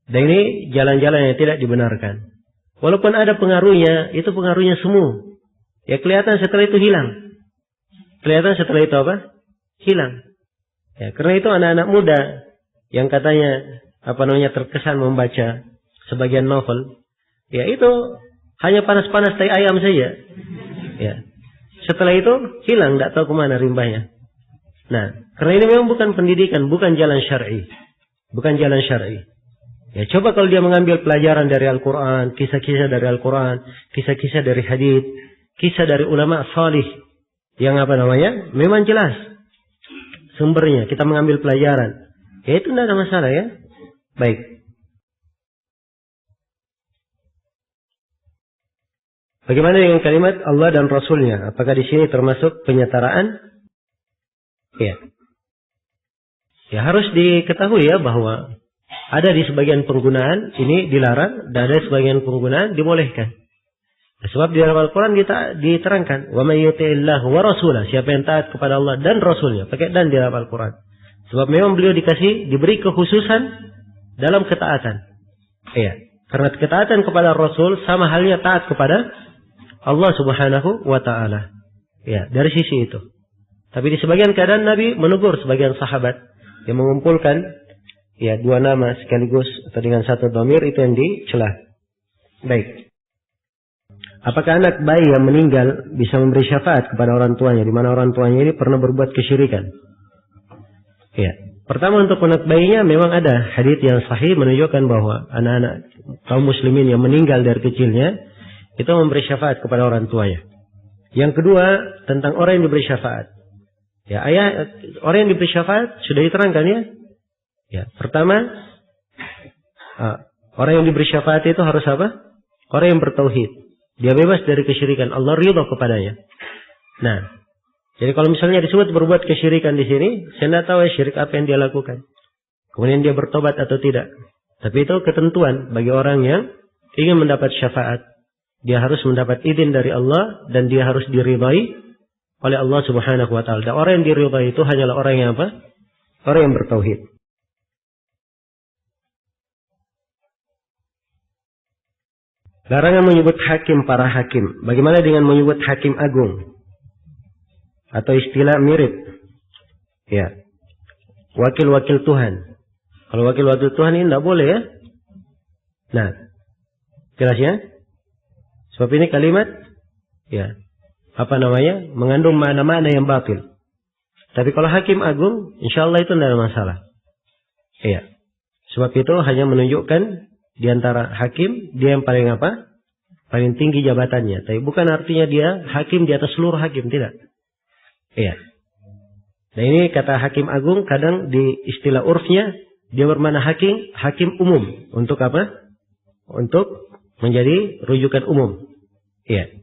Dan ini jalan-jalan yang tidak dibenarkan. Walaupun ada pengaruhnya, itu pengaruhnya semu. Ya, kelihatan setelah itu hilang. Kelihatan setelah itu apa? Hilang. Ya, karena itu anak-anak muda yang katanya terkesan membaca sebagian novel, ya itu hanya panas-panas tai ayam saja. Ya. Setelah itu hilang, tidak tahu kemana rimbanya. Nah, karena ini memang bukan pendidikan, bukan jalan syar'i. Bukan jalan syar'i. Ya, coba kalau dia mengambil pelajaran dari Al-Quran, kisah-kisah dari Al-Quran, kisah-kisah dari hadits, kisah dari ulama salih, yang memang jelas sumbernya, kita mengambil pelajaran. Ya itu tidak ada masalah ya. Baik. Bagaimana dengan kalimat Allah dan Rasulnya? Apakah di sini termasuk penyetaraan? Ya. Ya harus diketahui ya bahwa ada di sebagian penggunaan ini dilarang dan ada sebagian penggunaan dibolehkan. Sebab di dalam Al-Quran diterangkan, wa may yuti'illah wa rasulah, siapa yang taat kepada Allah dan Rasulnya, pakai dan di dalam Al-Quran. Sebab memang beliau diberi kekhususan dalam ketaatan. Iya, karena ketaatan kepada Rasul sama halnya taat kepada Allah Subhanahu wa taala. Ya, dari sisi itu. Tapi di sebagian keadaan Nabi menegur sebagian sahabat yang mengumpulkan ya dua nama sekaligus atau dengan satu dhamir, itu yang dicela. Baik. Apakah anak bayi yang meninggal bisa memberi syafaat kepada orang tuanya di mana orang tuanya ini pernah berbuat kesyirikan? Ya. Pertama, untuk anak bayinya memang ada hadits yang sahih menunjukkan bahwa anak-anak kaum muslimin yang meninggal dari kecilnya itu memberi syafaat kepada orang tuanya. Yang kedua, tentang orang yang diberi syafaat. Ya, orang yang diberi syafaat sudah diterangkan ya. Ya, pertama, orang yang diberi syafaat itu harus apa? Orang yang bertauhid. Dia bebas dari kesyirikan. Allah ridha kepadanya. Nah, jadi kalau misalnya disebut berbuat kesyirikan di sini, saya tidak tahu syirik apa yang dia lakukan. Kemudian dia bertobat atau tidak. Tapi itu ketentuan bagi orang yang ingin mendapat syafaat. Dia harus mendapat izin dari Allah dan dia harus diridhai oleh Allah Subhanahu wa taala. Dan orang yang diridhai itu hanyalah orang yang apa? Orang yang bertauhid. Larangan menyebut hakim para hakim. Bagaimana dengan menyebut hakim agung? Atau istilah mirip. Ya. Wakil-wakil Tuhan. Kalau wakil-wakil Tuhan ini tidak boleh ya. Nah. Jelas ya? Sebab ini kalimat. Ya. Mengandung makna-makna yang batil. Tapi kalau hakim agung, insya Allah itu tidak ada masalah. Iya. Sebab itu hanya menunjukkan di antara hakim dia yang paling apa? Paling tinggi jabatannya. Tapi bukan artinya dia hakim di atas seluruh hakim, tidak. Iya. Nah ini kata hakim agung kadang di istilah urfnya dia bermakna hakim umum. Untuk apa? Untuk menjadi rujukan umum. Iya.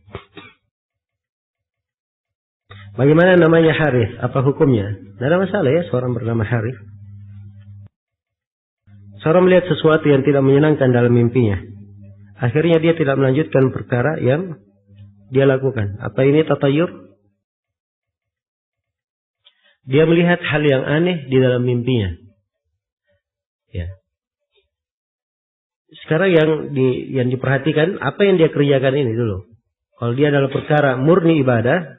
Bagaimana namanya Harith? Apa hukumnya? Tidak ada masalah ya seorang bernama Harith. Seorang melihat sesuatu yang tidak menyenangkan dalam mimpinya. Akhirnya dia tidak melanjutkan perkara yang dia lakukan. Apa ini tatayur? Dia melihat hal yang aneh di dalam mimpinya. Ya. Sekarang yang diperhatikan apa yang dia kerjakan ini dulu. Kalau dia adalah perkara murni ibadah,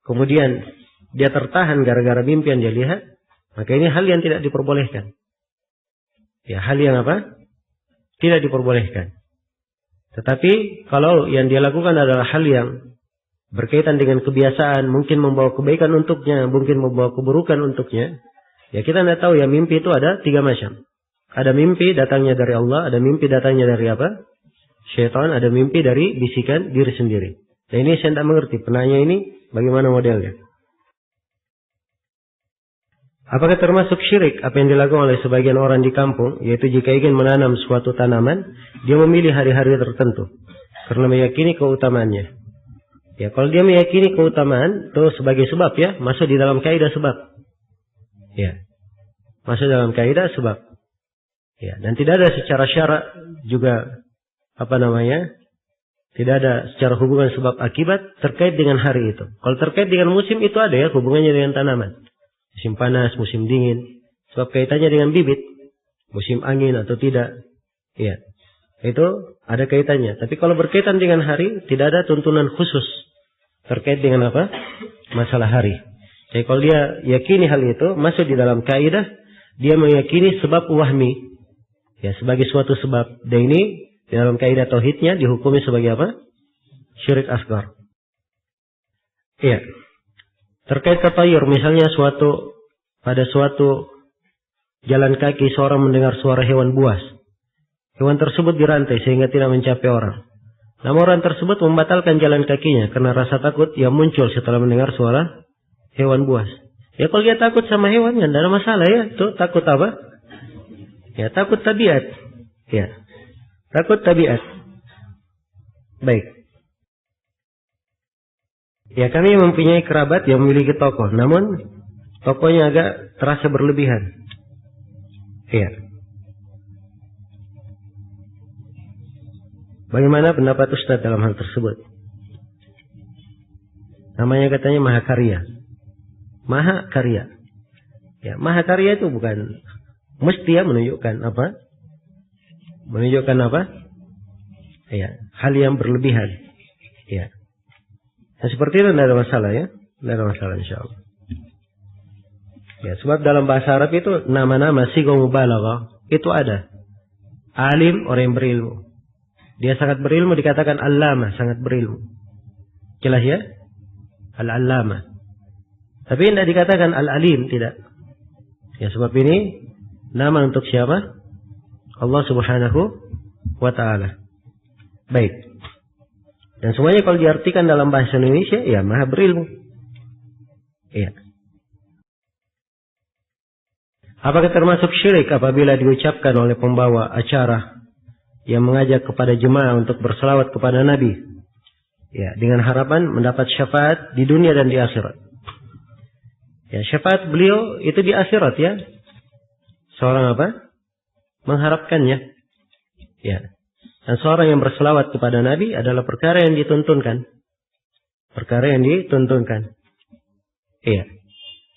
kemudian dia tertahan gara-gara mimpi yang dia lihat, maka ini hal yang tidak diperbolehkan. Ya, hal yang apa? Tidak diperbolehkan. Tetapi kalau yang dia lakukan adalah hal yang berkaitan dengan kebiasaan, mungkin membawa kebaikan untuknya, mungkin membawa keburukan untuknya, ya kita tidak tahu ya mimpi itu ada 3 macam. Ada mimpi datangnya dari Allah, ada mimpi datangnya dari apa? Syaitan, ada mimpi dari bisikan diri sendiri. Nah ini saya tidak mengerti, penanya ini bagaimana modelnya. Apakah termasuk syirik apa yang dilakukan oleh sebagian orang di kampung, yaitu jika ingin menanam suatu tanaman, dia memilih hari-hari tertentu karena meyakini keutamaannya. Ya, kalau dia meyakini keutamaan itu sebagai sebab ya, masuk di dalam kaidah sebab. Ya. Masuk dalam kaidah sebab. Ya, dan tidak ada secara syarak juga tidak ada secara hubungan sebab akibat terkait dengan hari itu. Kalau terkait dengan musim itu ada ya hubungannya dengan tanaman. Musim panas, musim dingin. Sebab kaitannya dengan bibit. Musim angin atau tidak. Ya. Itu ada kaitannya. Tapi kalau berkaitan dengan hari, tidak ada tuntunan khusus. Terkait dengan apa? Masalah hari. Jadi kalau dia yakini hal itu, masuk di dalam kaidah, dia meyakini sebab wahmi. Ya, sebagai suatu sebab. Dan ini, di dalam kaidah tauhidnya, dihukumi sebagai apa? Syirik asgar. Iya. Terkait tatayur, misalnya pada suatu jalan kaki seorang mendengar suara hewan buas. Hewan tersebut dirantai sehingga tidak mencapai orang. Namun orang tersebut membatalkan jalan kakinya karena rasa takut yang muncul setelah mendengar suara hewan buas. Ya kalau dia takut sama hewan kan tidak ada masalah ya. Itu takut apa? Ya takut tabiat. Ya. Takut tabiat. Baik. Ya kami mempunyai kerabat yang memiliki toko, namun tokonya agak terasa berlebihan. Iya. Bagaimana pendapat Ustaz dalam hal tersebut? Namanya katanya Mahakarya. Mahakarya. Ya, Mahakarya itu bukan mesti ya menunjukkan apa? Menunjukkan apa? Ya, hal yang berlebihan. Ya. Nah, seperti itu tidak ada masalah ya. Tidak ada masalah insyaAllah. Ya, sebab dalam bahasa Arab itu nama-nama sigha mubalaghah itu ada. Alim, orang yang berilmu. Dia sangat berilmu dikatakan allama, sangat berilmu. Jelas ya? Al-allama. Tapi tidak dikatakan al-alim, tidak. Ya, sebab ini nama untuk siapa? Allah Subhanahu wa ta'ala. Baik. Dan semuanya kalau diartikan dalam bahasa Indonesia, ya maha berilmu. Iya. Apakah termasuk syirik apabila diucapkan oleh pembawa acara yang mengajak kepada jemaah untuk berselawat kepada Nabi? Ya, dengan harapan mendapat syafaat di dunia dan di akhirat. Ya, syafaat beliau itu di akhirat ya. Seorang apa? Mengharapkannya. Ya. Dan seorang yang berselawat kepada Nabi adalah perkara yang dituntunkan. Perkara yang dituntunkan. Iya.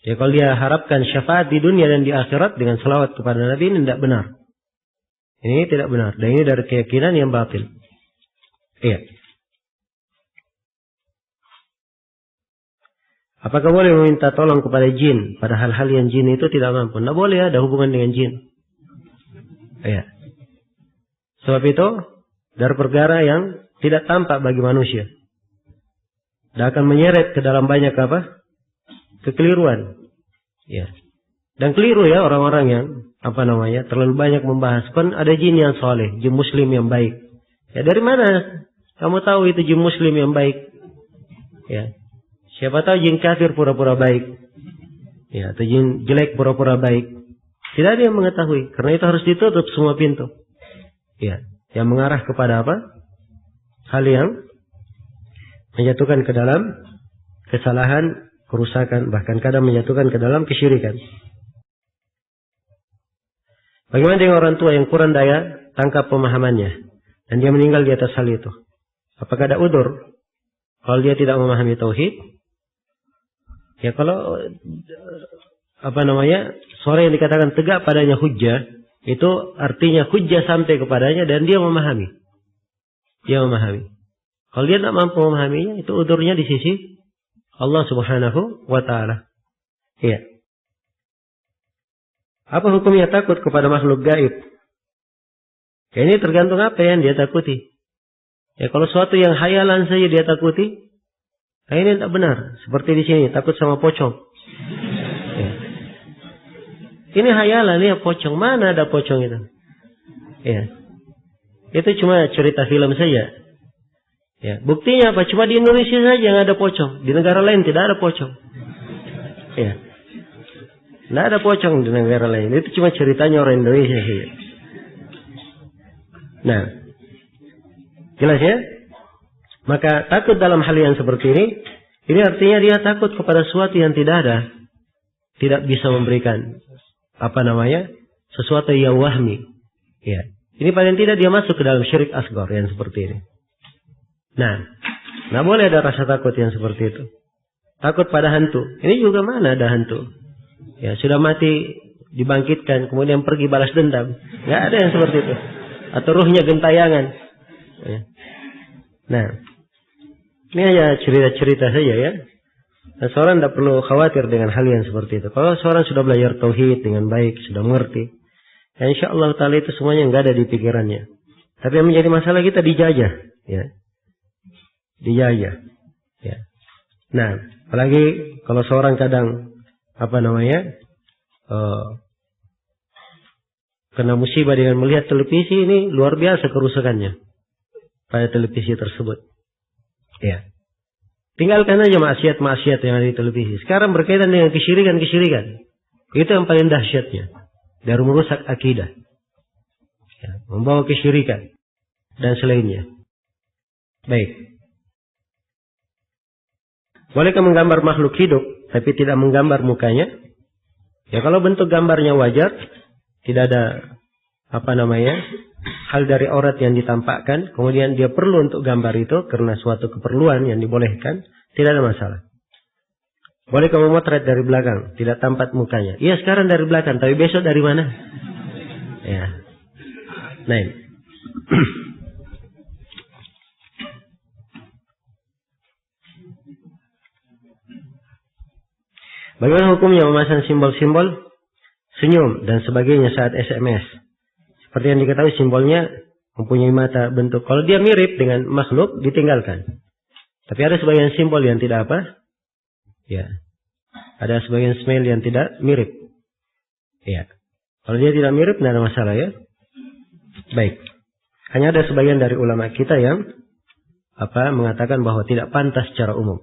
Ya kalau dia harapkan syafaat di dunia dan di akhirat dengan selawat kepada Nabi ini tidak benar. Ini tidak benar. Dan ini dari keyakinan yang batil. Iya. Apakah boleh meminta tolong kepada jin pada hal-hal yang jin itu tidak mampu? Tidak boleh ada hubungan dengan jin. Iya. Sebab itu dari perkara yang tidak tampak bagi manusia. Dan akan menyeret ke dalam banyak apa? Kekeliruan. Ya. Dan keliru ya orang-orang yang terlalu banyak membahas. Kan ada jin yang soleh, jin muslim yang baik. Ya dari mana kamu tahu itu jin muslim yang baik? Ya, siapa tahu jin kafir pura-pura baik. Ya, atau jin jelek pura-pura baik. Tidak ada yang mengetahui. Karena itu harus ditutup semua pintu. Ya, yang mengarah kepada apa? Hal yang menjatuhkan ke dalam kesalahan, kerusakan, bahkan kadang menjatuhkan ke dalam kesyirikan. Bagaimana dengan orang tua yang kurang daya tangkap pemahamannya dan dia meninggal di atas hal itu? Apakah ada udzur kalau dia tidak memahami tauhid? Ya kalau suara yang dikatakan tegak padanya hujjah, itu artinya hujjah sampai kepadanya dan dia memahami. Dia memahami. Kalau dia tidak mampu memahaminya, itu udzurnya di sisi Allah Subhanahu wa taala. Iya. Apa hukumnya takut kepada makhluk gaib? Ya, ini tergantung apa yang dia takuti. Ya kalau suatu yang khayalan saja dia takuti, nah ini tidak benar. Seperti di sini takut sama pocong. Ya. Ini khayalan, ya pocong. Mana ada pocong itu? Ya. Itu cuma cerita film saja. Ya, buktinya apa? Cuma di Indonesia saja yang ada pocong. Di negara lain tidak ada pocong. Ya. Tidak ada pocong di negara lain. Itu cuma ceritanya orang Indonesia sih. Nah, jelas ya? Maka takut dalam hal yang seperti ini artinya dia takut kepada sesuatu yang tidak ada. Tidak bisa memberikan sesuatu yang wahmi. Ya. Ini paling tidak dia masuk ke dalam syirik asghar yang seperti ini. Nah, tidak boleh ada rasa takut yang seperti itu. Takut pada hantu. Ini juga mana ada hantu? Ya, sudah mati dibangkitkan kemudian pergi balas dendam. Nggak ada yang seperti itu. Atau ruhnya gentayangan. Ya. Nah, ini hanya cerita-cerita saja ya. Nah, seorang tidak perlu khawatir dengan hal yang seperti itu. Kalau seorang sudah belajar tauhid dengan baik, sudah mengerti, ya insya Allah Ta'ala itu semuanya nggak ada di pikirannya. Tapi yang menjadi masalah kita dijajah, ya. Dijajah. Ya. Nah, apalagi kalau seorang kadang kena musibah dengan melihat televisi, ini luar biasa kerusakannya pada televisi tersebut. Ya. Tinggalkan aja maksiat-maksiat yang ada di televisi. Sekarang berkaitan dengan kesyirikan. Itu yang paling dahsyatnya. Dari merusak akidah. Ya, membawa kesyirikan. Dan selainnya. Baik. Bolehkah menggambar makhluk hidup tapi tidak menggambar mukanya? Ya kalau bentuk gambarnya wajar, tidak ada hal dari aurat yang ditampakkan, kemudian dia perlu untuk gambar itu karena suatu keperluan yang dibolehkan, tidak ada masalah. Bolehkah memotret dari belakang, tidak tampak mukanya? Iya sekarang dari belakang, tapi besok dari mana? Ya. Nah. Bagaimana hukumnya memasang simbol-simbol senyum dan sebagainya saat SMS? Seperti yang diketahui simbolnya mempunyai mata bentuk. Kalau dia mirip dengan makhluk, ditinggalkan. Tapi ada sebagian simbol yang tidak apa? Ya. Ada sebagian smile yang tidak mirip. Ya. Kalau dia tidak mirip, tidak ada masalah ya. Baik. Hanya ada sebagian dari ulama kita yang mengatakan bahwa tidak pantas secara umum.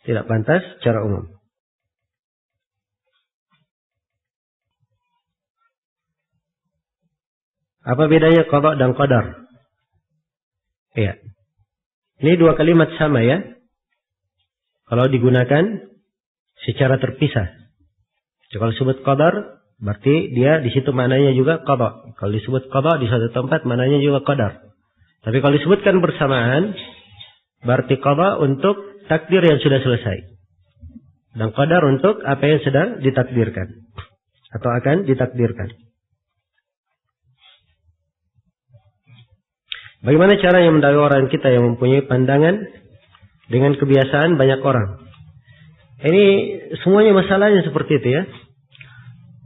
Tidak pantas secara umum. Apa bedanya qada dan qadar? Iya. Ini dua kalimat sama ya. Kalau digunakan secara terpisah. Kalau disebut qadar, berarti dia di situ maknanya juga qada. Kalau disebut qada di satu tempat maknanya juga qadar. Tapi kalau disebutkan bersamaan, berarti qada untuk takdir yang sudah selesai. Dan qadar untuk apa yang sedang ditakdirkan. Atau akan ditakdirkan. Bagaimana cara yang mendakwai orang kita yang mempunyai pandangan dengan kebiasaan banyak orang? Ini semuanya masalahnya seperti itu ya.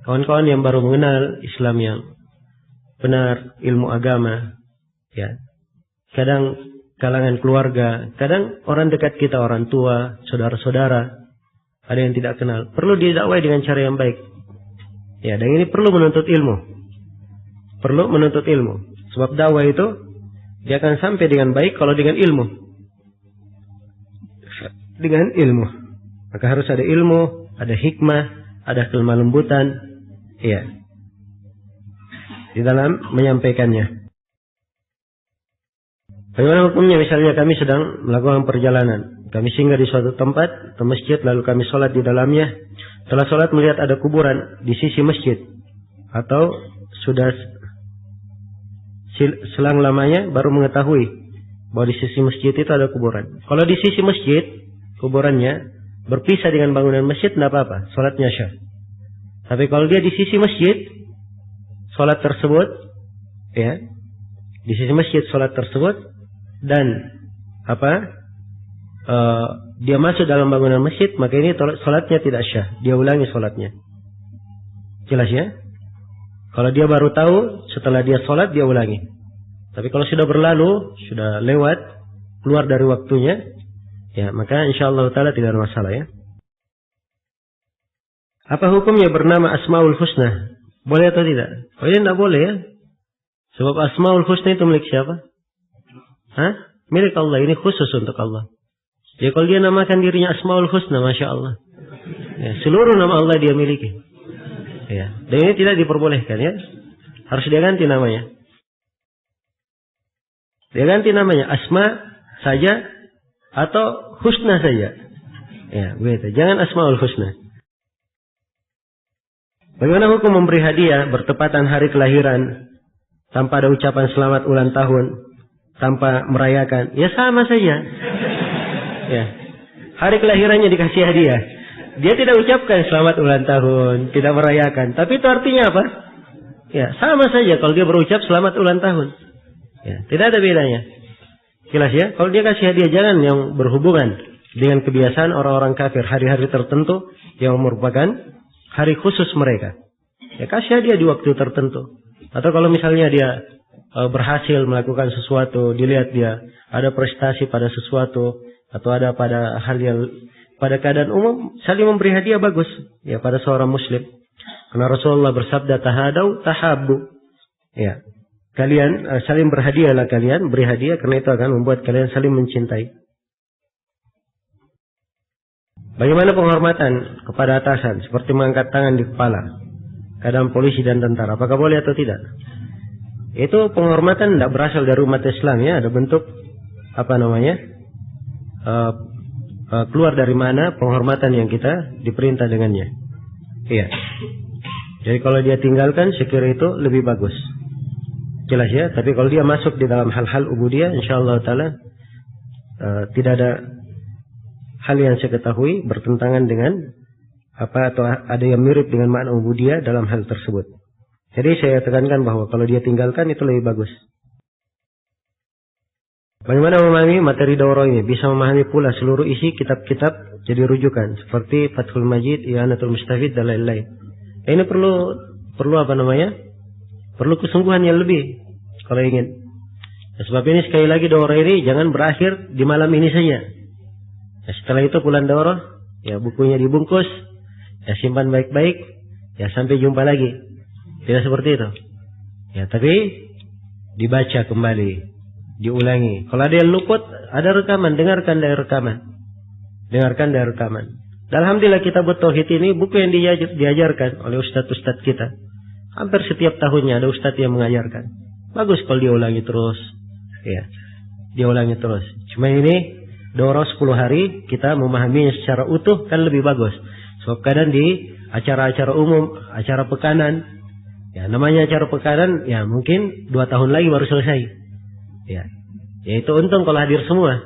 Kawan-kawan yang baru mengenal Islam yang benar, ilmu agama, ya. Kadang kalangan keluarga, kadang orang dekat kita, orang tua, saudara-saudara, ada yang tidak kenal. Perlu didakwai dengan cara yang baik. Ya, dan ini perlu menuntut ilmu. Perlu menuntut ilmu. Sebab dakwah itu dia akan sampai dengan baik kalau dengan ilmu. Dengan ilmu. Maka harus ada ilmu, ada hikmah, ada kelemah lembutan, ya, di dalam menyampaikannya. Bagaimana hukumnya misalnya kami sedang melakukan perjalanan, kami singgah di suatu tempat atau masjid, lalu kami sholat di dalamnya. Setelah sholat melihat ada kuburan di sisi masjid, atau sudah selang lamanya baru mengetahui bahwa di sisi masjid itu ada kuburan. Kalau di sisi masjid kuburannya berpisah dengan bangunan masjid, tidak apa-apa, sholatnya syah. Tapi kalau dia di sisi masjid, sholat tersebut, ya, di sisi masjid sholat tersebut, dan dia masuk dalam bangunan masjid, maka ini sholatnya tidak syah, dia ulangi sholatnya. Jelas ya? Kalau dia baru tahu setelah dia sholat, dia ulangi. Tapi kalau sudah berlalu, sudah lewat, keluar dari waktunya, ya, maka insyaallah ta'ala tidak ada masalah ya. Apa hukumnya bernama Asmaul Husna? Boleh atau tidak? Oh, ini tidak boleh ya. Sebab Asmaul Husna itu milik siapa? Hah? Milik Allah, ini khusus untuk Allah. Ya, kalau dia namakan dirinya Asmaul Husna, Masya Allah. Ya, seluruh nama Allah dia miliki. Ya. Dan ini tidak diperbolehkan ya. Harus dia ganti namanya. Dia ganti namanya Asma saja atau Husna saja. Ya, begitu. Jangan Asmaul Husna. Bagaimana hukum memberi hadiah bertepatan hari kelahiran tanpa ada ucapan selamat ulang tahun, tanpa merayakan? Ya sama saja. Ya. Hari kelahirannya dikasih hadiah. Dia tidak ucapkan selamat ulang tahun, tidak merayakan. Tapi itu artinya apa? Ya, sama saja kalau dia berucap selamat ulang tahun. Ya, tidak ada bedanya. Jelas ya? Kalau dia kasih hadiah, jangan yang berhubungan dengan kebiasaan orang-orang kafir, hari-hari tertentu yang merupakan hari khusus mereka. Ya, kasih hadiah di waktu tertentu. Atau kalau misalnya dia berhasil melakukan sesuatu, dilihat dia ada prestasi pada sesuatu, atau ada pada hal yang pada keadaan umum, saling memberi hadiah bagus ya pada seorang muslim. Karena Rasulullah bersabda, tahadau tahabbu. Ya, kalian saling berhadiahlah, kalian beri hadiah karena itu akan membuat kalian saling mencintai. Bagaimana penghormatan kepada atasan seperti mengangkat tangan di kepala keadaan polisi dan tentara, apakah boleh atau tidak? Itu penghormatan tidak berasal dari umat Islam ya, ada bentuk keluar dari mana penghormatan yang kita diperintah dengannya. Iya. Jadi kalau dia tinggalkan, sekiranya itu lebih bagus. Jelas ya. Tapi kalau dia masuk di dalam hal-hal ubudiyah, insyaallah taala tidak ada hal yang saya ketahui bertentangan dengan atau ada yang mirip dengan makna ubudiyah dalam hal tersebut. Jadi saya tekankan bahwa kalau dia tinggalkan itu lebih bagus. Bagaimana memahami materi daurah ini? Bisa memahami pula seluruh isi kitab-kitab jadi rujukan seperti Fathul Majid, I'anatul Mustafid dan lain-lain. Ini perlu perlu kesungguhan yang lebih kalau ingin. Sebab ini sekali lagi daurah ini jangan berakhir di malam ini saja. Setelah itu pulang daurah, ya bukunya dibungkus, ya simpan baik-baik, ya sampai jumpa lagi. Tidak seperti itu. Ya, tapi dibaca kembali, diulangi. Kalau ada yang luput, ada rekaman, dengarkan dari rekaman. Dan alhamdulillah kitab tauhid ini buku yang diajarkan oleh ustadz-ustadz kita. Hampir setiap tahunnya ada ustadz yang mengajarkan. Bagus kalau diulangi terus. Ya, diulangi terus. Cuma ini daurah 10 hari kita memahaminya secara utuh kan lebih bagus. Sebab kadang di acara-acara umum, acara pekanan, ya namanya acara pekanan, ya mungkin 2 tahun lagi baru selesai. Ya, itu untung kalau hadir semua.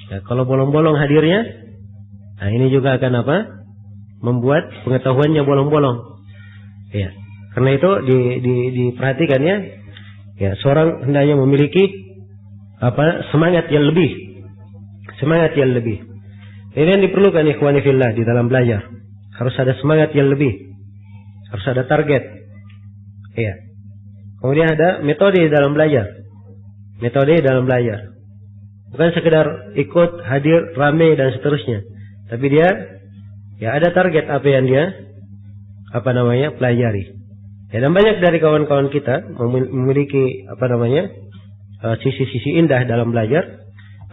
Ya, kalau bolong-bolong hadirnya, nah ini juga akan membuat pengetahuannya bolong-bolong. Ya, karena itu diperhatikan ya. Ya, seorang hendaknya memiliki semangat yang lebih. Ini yang diperlukan ikhwani fillah di dalam belajar. Harus ada semangat yang lebih. Harus ada target. Ya. Kemudian ada metode dalam belajar. Bukan sekedar ikut, hadir, rame dan seterusnya. Tapi dia ya ada target apa pelajari. Ya, dan banyak dari kawan-kawan kita memiliki sisi-sisi indah dalam belajar.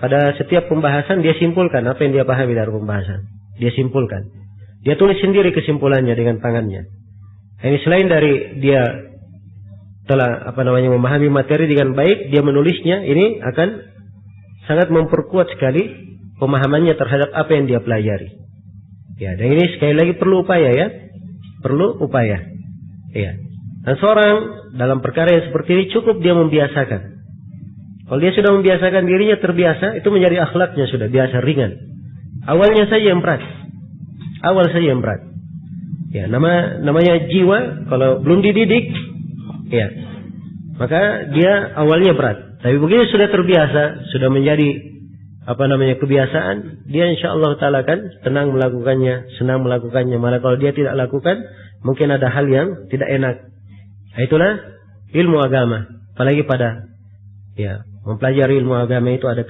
Pada setiap pembahasan dia simpulkan apa yang dia pahami dari pembahasan. Dia simpulkan. Dia tulis sendiri kesimpulannya dengan tangannya. Ini selain dari dia telah memahami materi dengan baik, dia menulisnya, ini akan sangat memperkuat sekali pemahamannya terhadap apa yang dia pelajari. Ya, dan ini sekali lagi perlu upaya ya. Perlu upaya. Ya. Dan seorang dalam perkara yang seperti ini cukup dia membiasakan. Kalau dia sudah membiasakan dirinya terbiasa, itu menjadi akhlaknya sudah biasa ringan. Awalnya saja yang berat. Awal saja yang berat. Ya, namanya jiwa kalau belum dididik, ya, maka dia awalnya berat. Tapi begitu sudah terbiasa, sudah menjadi kebiasaan, dia insyaallah taala kan senang melakukannya. Malah kalau dia tidak lakukan, mungkin ada hal yang tidak enak. Nah, itulah ilmu agama. Apalagi pada mempelajari ilmu agama itu ada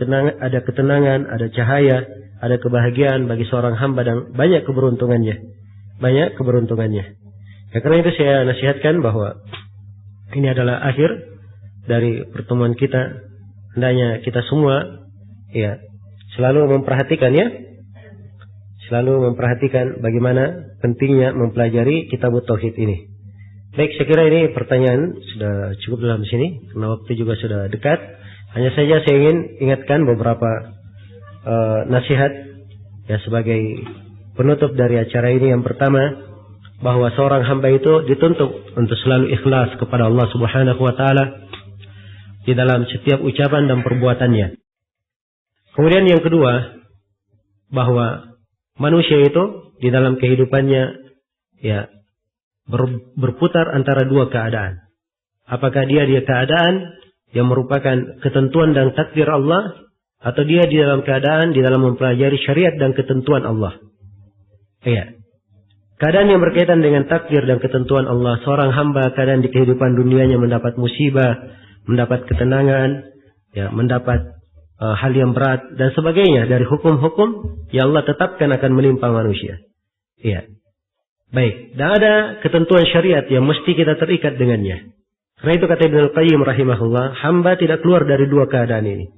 ketenangan, ada cahaya, ada kebahagiaan bagi seorang hamba dan banyak keberuntungannya. Ya, karena itu saya nasihatkan bahwa ini adalah akhir dari pertemuan kita. Hendaknya kita semua selalu memperhatikan bagaimana pentingnya mempelajari kitab tauhid ini. Baik, saya kira ini pertanyaan sudah cukup dalam sini karena waktu juga sudah dekat. Hanya saja saya ingin ingatkan beberapa nasihat ya sebagai penutup dari acara ini. Yang pertama, bahwa seorang hamba itu dituntut untuk selalu ikhlas kepada Allah Subhanahu wa taala di dalam setiap ucapan dan perbuatannya. Kemudian yang kedua, bahwa manusia itu di dalam kehidupannya berputar antara dua keadaan. Apakah dia keadaan yang merupakan ketentuan dan takdir Allah, atau dia di dalam keadaan di dalam mempelajari syariat dan ketentuan Allah. Iya. Keadaan yang berkaitan dengan takdir dan ketentuan Allah, seorang hamba kadang di kehidupan dunianya mendapat musibah, mendapat ketenangan, mendapat hal yang berat dan sebagainya dari hukum-hukum yang Allah tetapkan akan menimpa manusia. Iya. Baik, dan ada ketentuan syariat yang mesti kita terikat dengannya. Karena itu kata Ibnu Qayyim rahimahullah, hamba tidak keluar dari dua keadaan ini.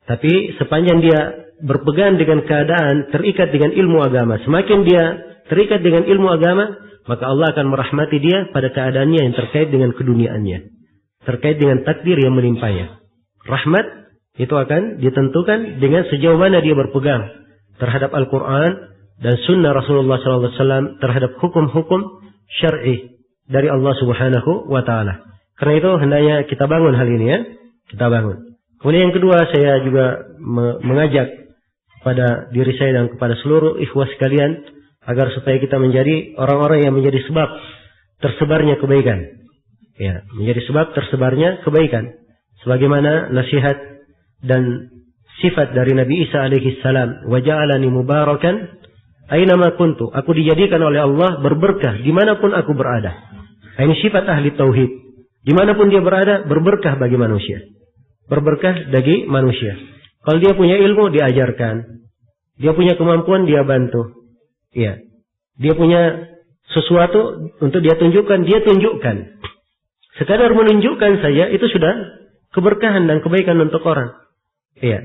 Tapi sepanjang dia berpegang dengan keadaan terikat dengan ilmu agama, semakin dia terikat dengan ilmu agama, maka Allah akan merahmati dia pada keadaannya yang terkait dengan keduniaannya, terkait dengan takdir yang menimpanya. Rahmat itu akan ditentukan dengan sejauh mana dia berpegang terhadap Al-Quran dan Sunnah Rasulullah SAW, terhadap hukum-hukum syar'i dari Allah Subhanahu wa Ta'ala. Karena itu hendaknya kita bangun hal ini ya, kita bangun. Kemudian yang kedua, saya juga mengajak kepada diri saya dan kepada seluruh ikhwah sekalian agar supaya kita menjadi orang-orang yang menjadi sebab tersebarnya kebaikan. Ya, menjadi sebab tersebarnya kebaikan. Sebagaimana nasihat dan sifat dari Nabi Isa alaihi salam, wa ja'alani mubarakan aynama kuntu. Aku dijadikan oleh Allah berberkah dimanapun aku berada. Ini sifat ahli tauhid. Dimanapun dia berada, berberkah bagi manusia. Berberkah bagi manusia. Kalau dia punya ilmu, diajarkan. Dia punya kemampuan, dia bantu. Iya. Dia punya sesuatu untuk dia tunjukkan, dia tunjukkan. Sekadar menunjukkan saja, itu sudah keberkahan dan kebaikan untuk orang. Iya.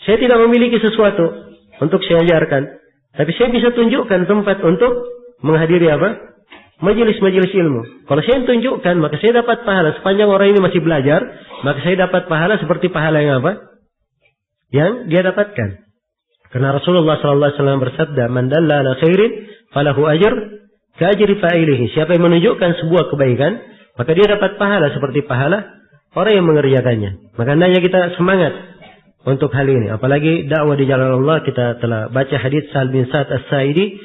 Saya tidak memiliki sesuatu untuk saya ajarkan. Tapi saya bisa tunjukkan tempat untuk menghadiri apa? Majelis-majelis ilmu. Kalau saya tunjukkan, maka saya dapat pahala. Sepanjang orang ini masih belajar, maka saya dapat pahala seperti pahala yang apa? Yang dia dapatkan. Karena Rasulullah SAW bersabda, "Man dalla ala khairin falahu ajr ka ajri fa'ilihi." Siapa yang menunjukkan sebuah kebaikan, maka dia dapat pahala seperti pahala orang yang mengerjakannya. Maka hendaknya kita semangat untuk hal ini. Apalagi dakwah di jalan Allah, kita telah baca hadits Sahal bin Sa'ad As-Sa'idi,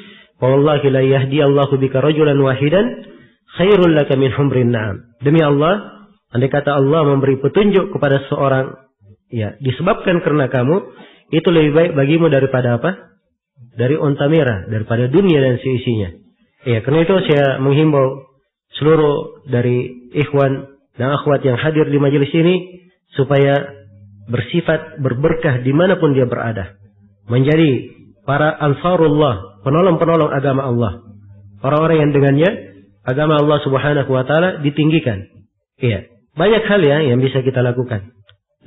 "Wallahi la yahdi Allahu bika rajulan wahidan khairul laka min humrin na'am." Demi Allah, andai kata Allah memberi petunjuk kepada seorang, disebabkan karena kamu, itu lebih baik bagimu daripada apa? Dari unta merah, daripada dunia dan seisinya. Karena itu saya menghimbau seluruh dari ikhwan dan akhwat yang hadir di majelis ini supaya bersifat berberkah dimanapun dia berada. Menjadi para ansarullah, penolong-penolong agama Allah. Orang-orang yang dengannya agama Allah Subhanahu wa taala ditinggikan. Iya. Banyak hal ya yang bisa kita lakukan.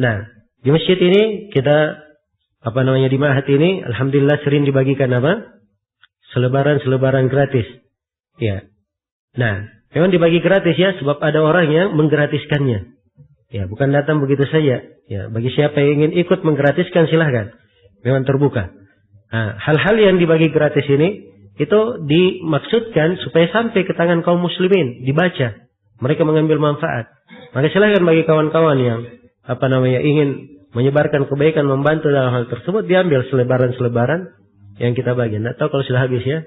Nah, di masjid ini kita di Ma'had ini alhamdulillah sering dibagikan selebaran gratis. Ya. Nah, memang dibagi gratis ya sebab ada orang yang menggratiskannya. Ya, bukan datang begitu saja. Ya, bagi siapa yang ingin ikut menggratiskan silahkan. Memang terbuka. Nah, hal-hal yang dibagi gratis ini itu dimaksudkan supaya sampai ke tangan kaum muslimin, dibaca. Mereka mengambil manfaat. Maka silahkan bagi kawan-kawan yang ingin menyebarkan kebaikan, membantu dalam hal tersebut, diambil selebaran-selebaran yang kita bagi. Nggak tahu kalau sudah habis ya.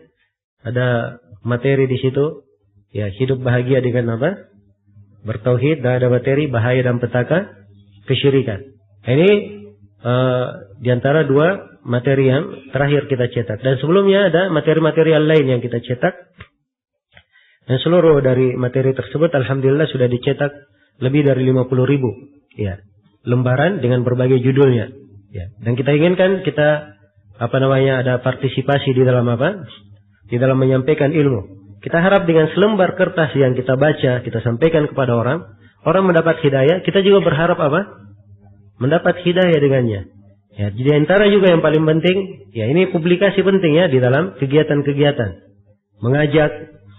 Ada materi di situ. Ya, hidup bahagia dengan bertauhid, dan ada materi bahaya dan petaka kesyirikan. Ini diantara dua materi yang terakhir kita cetak. Dan sebelumnya ada materi-materi yang lain yang kita cetak. Dan seluruh dari materi tersebut alhamdulillah sudah dicetak lebih dari 50.000 ya, lembaran dengan berbagai judulnya. Ya. Dan kita inginkan kita ada partisipasi di dalam di dalam menyampaikan ilmu. Kita harap dengan selembar kertas yang kita baca, kita sampaikan kepada orang mendapat hidayah. Kita juga berharap mendapat hidayah dengannya. Ya, di antara juga yang paling penting, ya ini publikasi penting ya di dalam kegiatan-kegiatan. Mengajak,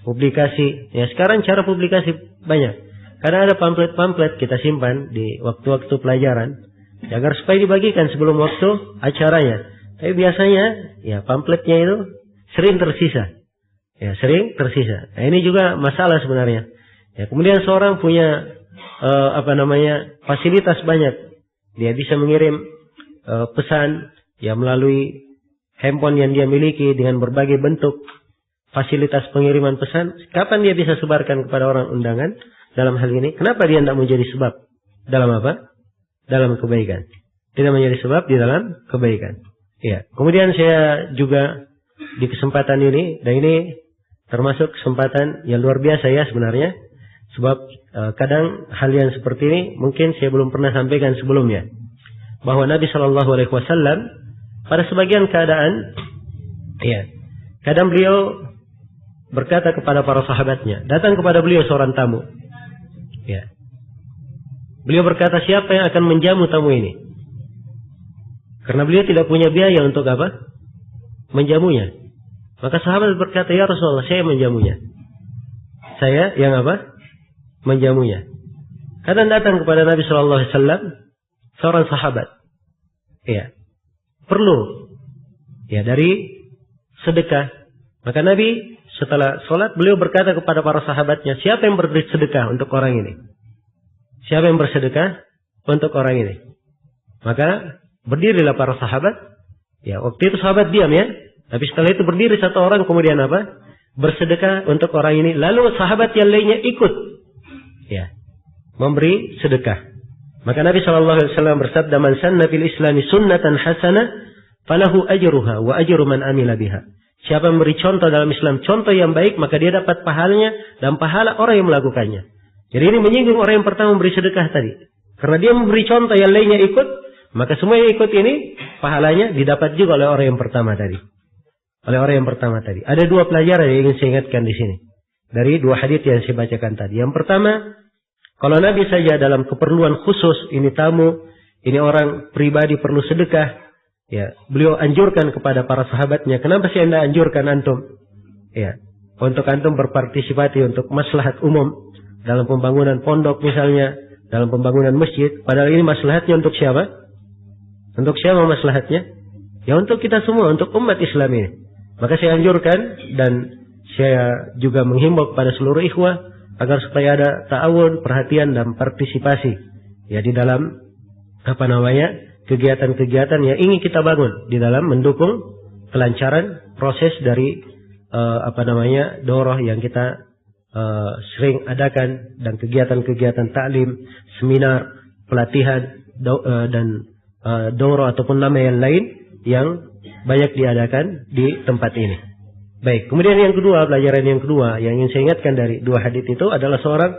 publikasi. Ya sekarang cara publikasi banyak. Karena ada pamflet-pamflet kita simpan di waktu-waktu pelajaran. Ya, agar supaya dibagikan sebelum waktu acaranya. Tapi biasanya, ya pamfletnya itu sering tersisa. Ya, sering tersisa. Nah, ini juga masalah sebenarnya. Ya, kemudian seorang punya fasilitas banyak. Dia bisa mengirim pesan ya melalui handphone yang dia miliki dengan berbagai bentuk fasilitas pengiriman pesan. Kapan dia bisa sebarkan kepada orang undangan dalam hal ini? Kenapa dia tidak menjadi sebab dalam dalam kebaikan? Tidak menjadi sebab di dalam kebaikan. Ya. Kemudian saya juga di kesempatan ini, dan ini termasuk kesempatan yang luar biasa ya sebenarnya, sebab kadang hal yang seperti ini mungkin saya belum pernah sampaikan sebelumnya, bahwa Nabi Shallallahu Alaihi Wasallam pada sebagian keadaan, ya, kadang beliau berkata kepada para sahabatnya, datang kepada beliau seorang tamu, ya, beliau berkata, siapa yang akan menjamu tamu ini? Karena beliau tidak punya biaya untuk menjamunya. Maka sahabat berkata, ya Rasulullah, saya menjamunya. Saya yang menjamunya. Kadang datang kepada Nabi Shallallahu Alaihi Wasallam seorang sahabat, ya, perlu, ya, dari sedekah. Maka Nabi setelah sholat beliau berkata kepada para sahabatnya, siapa yang bersedekah untuk orang ini? Siapa yang bersedekah untuk orang ini? Maka berdirilah para sahabat. Ya, waktu itu sahabat diam ya. Tapi setelah itu berdiri satu orang, kemudian bersedekah untuk orang ini. Lalu sahabat yang lainnya ikut, ya, memberi sedekah. Maka Nabi SAW bersabda, man sanna fil islami sunnatan hasanah falahu ajruha wa ajru man amila biha. Siapa memberi contoh dalam Islam, contoh yang baik, maka dia dapat pahalanya dan pahala orang yang melakukannya. Jadi ini menyinggung orang yang pertama memberi sedekah tadi. Karena dia memberi contoh, yang lainnya ikut, maka semua yang ikut ini pahalanya didapat juga oleh orang yang pertama tadi. Oleh orang yang pertama tadi. Ada dua pelajaran yang ingin saya ingatkan di sini dari dua hadits yang saya bacakan tadi. Yang pertama, kalau Nabi saja dalam keperluan khusus, ini tamu, ini orang pribadi perlu sedekah, ya, beliau anjurkan kepada para sahabatnya, kenapa sih Anda anjurkan antum? Ya, untuk antum berpartisipasi untuk maslahat umum dalam pembangunan pondok misalnya, dalam pembangunan masjid, padahal ini maslahatnya untuk siapa? Untuk siapa maslahatnya? Ya untuk kita semua, untuk umat Islam ini. Maka saya anjurkan dan saya juga menghimbau kepada seluruh ikhwah agar supaya ada ta'awun, perhatian dan partisipasi ya di dalam kegiatan-kegiatan yang ingin kita bangun di dalam mendukung kelancaran proses dari daurah yang kita sering adakan, dan kegiatan-kegiatan taklim, seminar, pelatihan dan daurah ataupun nama yang lain yang banyak diadakan di tempat ini. Baik, kemudian yang kedua, pelajaran yang kedua yang ingin saya ingatkan dari dua hadits itu adalah seorang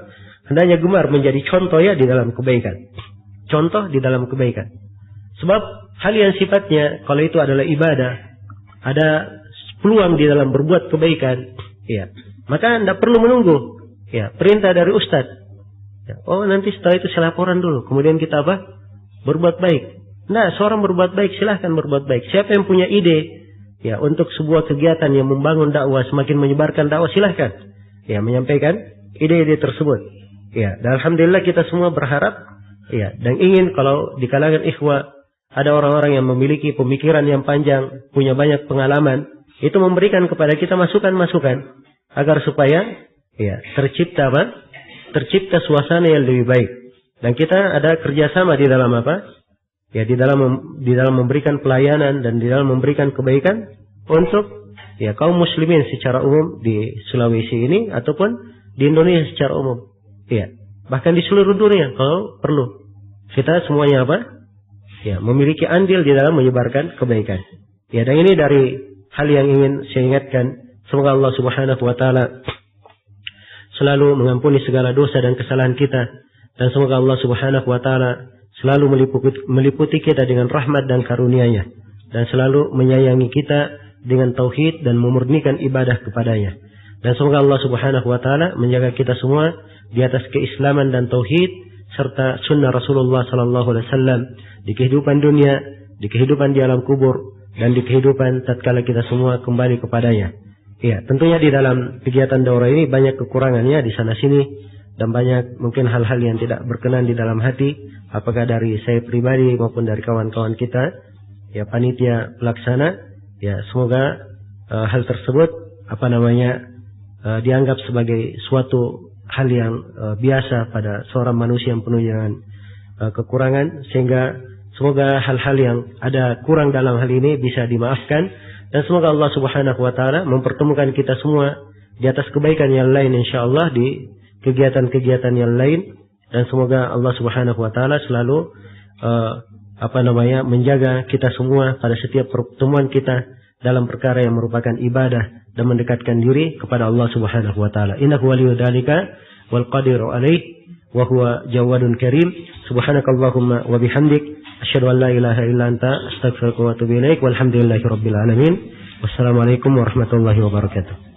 hendaknya gemar menjadi contoh ya di dalam kebaikan. Contoh di dalam kebaikan. Sebab hal yang sifatnya kalau itu adalah ibadah, ada peluang di dalam berbuat kebaikan, Ya, maka tidak perlu menunggu ya perintah dari ustadz. Ya, oh nanti setelah itu saya laporan dulu, kemudian kita apa? Berbuat baik. Nah, seorang berbuat baik, silahkan berbuat baik. Siapa yang punya ide ya untuk sebuah kegiatan yang membangun dakwah, semakin menyebarkan dakwah, silahkan ya menyampaikan ide-ide tersebut. Ya, dan alhamdulillah kita semua berharap ya dan ingin kalau di kalangan ikhwah ada orang-orang yang memiliki pemikiran yang panjang, punya banyak pengalaman, itu memberikan kepada kita masukan-masukan agar supaya ya tercipta apa? Tercipta suasana yang lebih baik. Dan kita ada kerjasama di dalam apa? Ya di dalam memberikan pelayanan dan di dalam memberikan kebaikan untuk ya kaum muslimin secara umum di Sulawesi ini ataupun di Indonesia secara umum. Ya, bahkan di seluruh dunia kalau perlu. Kita semuanya apa? Ya, memiliki andil di dalam menyebarkan kebaikan. Ya, dan ini dari hal yang ingin saya ingatkan. Semoga Allah Subhanahu wa taala selalu mengampuni segala dosa dan kesalahan kita, dan semoga Allah Subhanahu wa taala selalu meliputi kita dengan rahmat dan karunia-Nya, dan selalu menyayangi kita dengan tauhid dan memurnikan ibadah kepadanya. Dan semoga Allah Subhanahu wa taala menjaga kita semua di atas keislaman dan tauhid serta sunnah Rasulullah sallallahu alaihi wasallam di kehidupan dunia, di kehidupan di alam kubur, dan di kehidupan tatkala kita semua kembali kepadanya. Ya, tentunya di dalam kegiatan daurah ini banyak kekurangannya di sana sini, dan banyak mungkin hal-hal yang tidak berkenan di dalam hati, apakah dari saya pribadi maupun dari kawan-kawan kita, ya panitia pelaksana. Ya, semoga hal tersebut dianggap sebagai suatu hal yang biasa pada seorang manusia yang penuh dengan kekurangan, sehingga semoga hal-hal yang ada kurang dalam hal ini bisa dimaafkan, dan semoga Allah Subhanahu wa taala mempertemukan kita semua di atas kebaikan yang lain insyaallah di kegiatan-kegiatan yang lain, dan semoga Allah Subhanahu wa taala selalu menjaga kita semua pada setiap pertemuan kita dalam perkara yang merupakan ibadah dan mendekatkan diri kepada Allah Subhanahu wa taala. Innahu waliyyu dzalika wal qadiru alaihi wa huwa jawadun karim. Subhanakallahumma wa bihamdik asyhadu an la ilaha illa anta astaghfiruka wa atubu ilaik. Walhamdulillahirabbil alamin. Wassalamualaikum warahmatullahi wabarakatuh.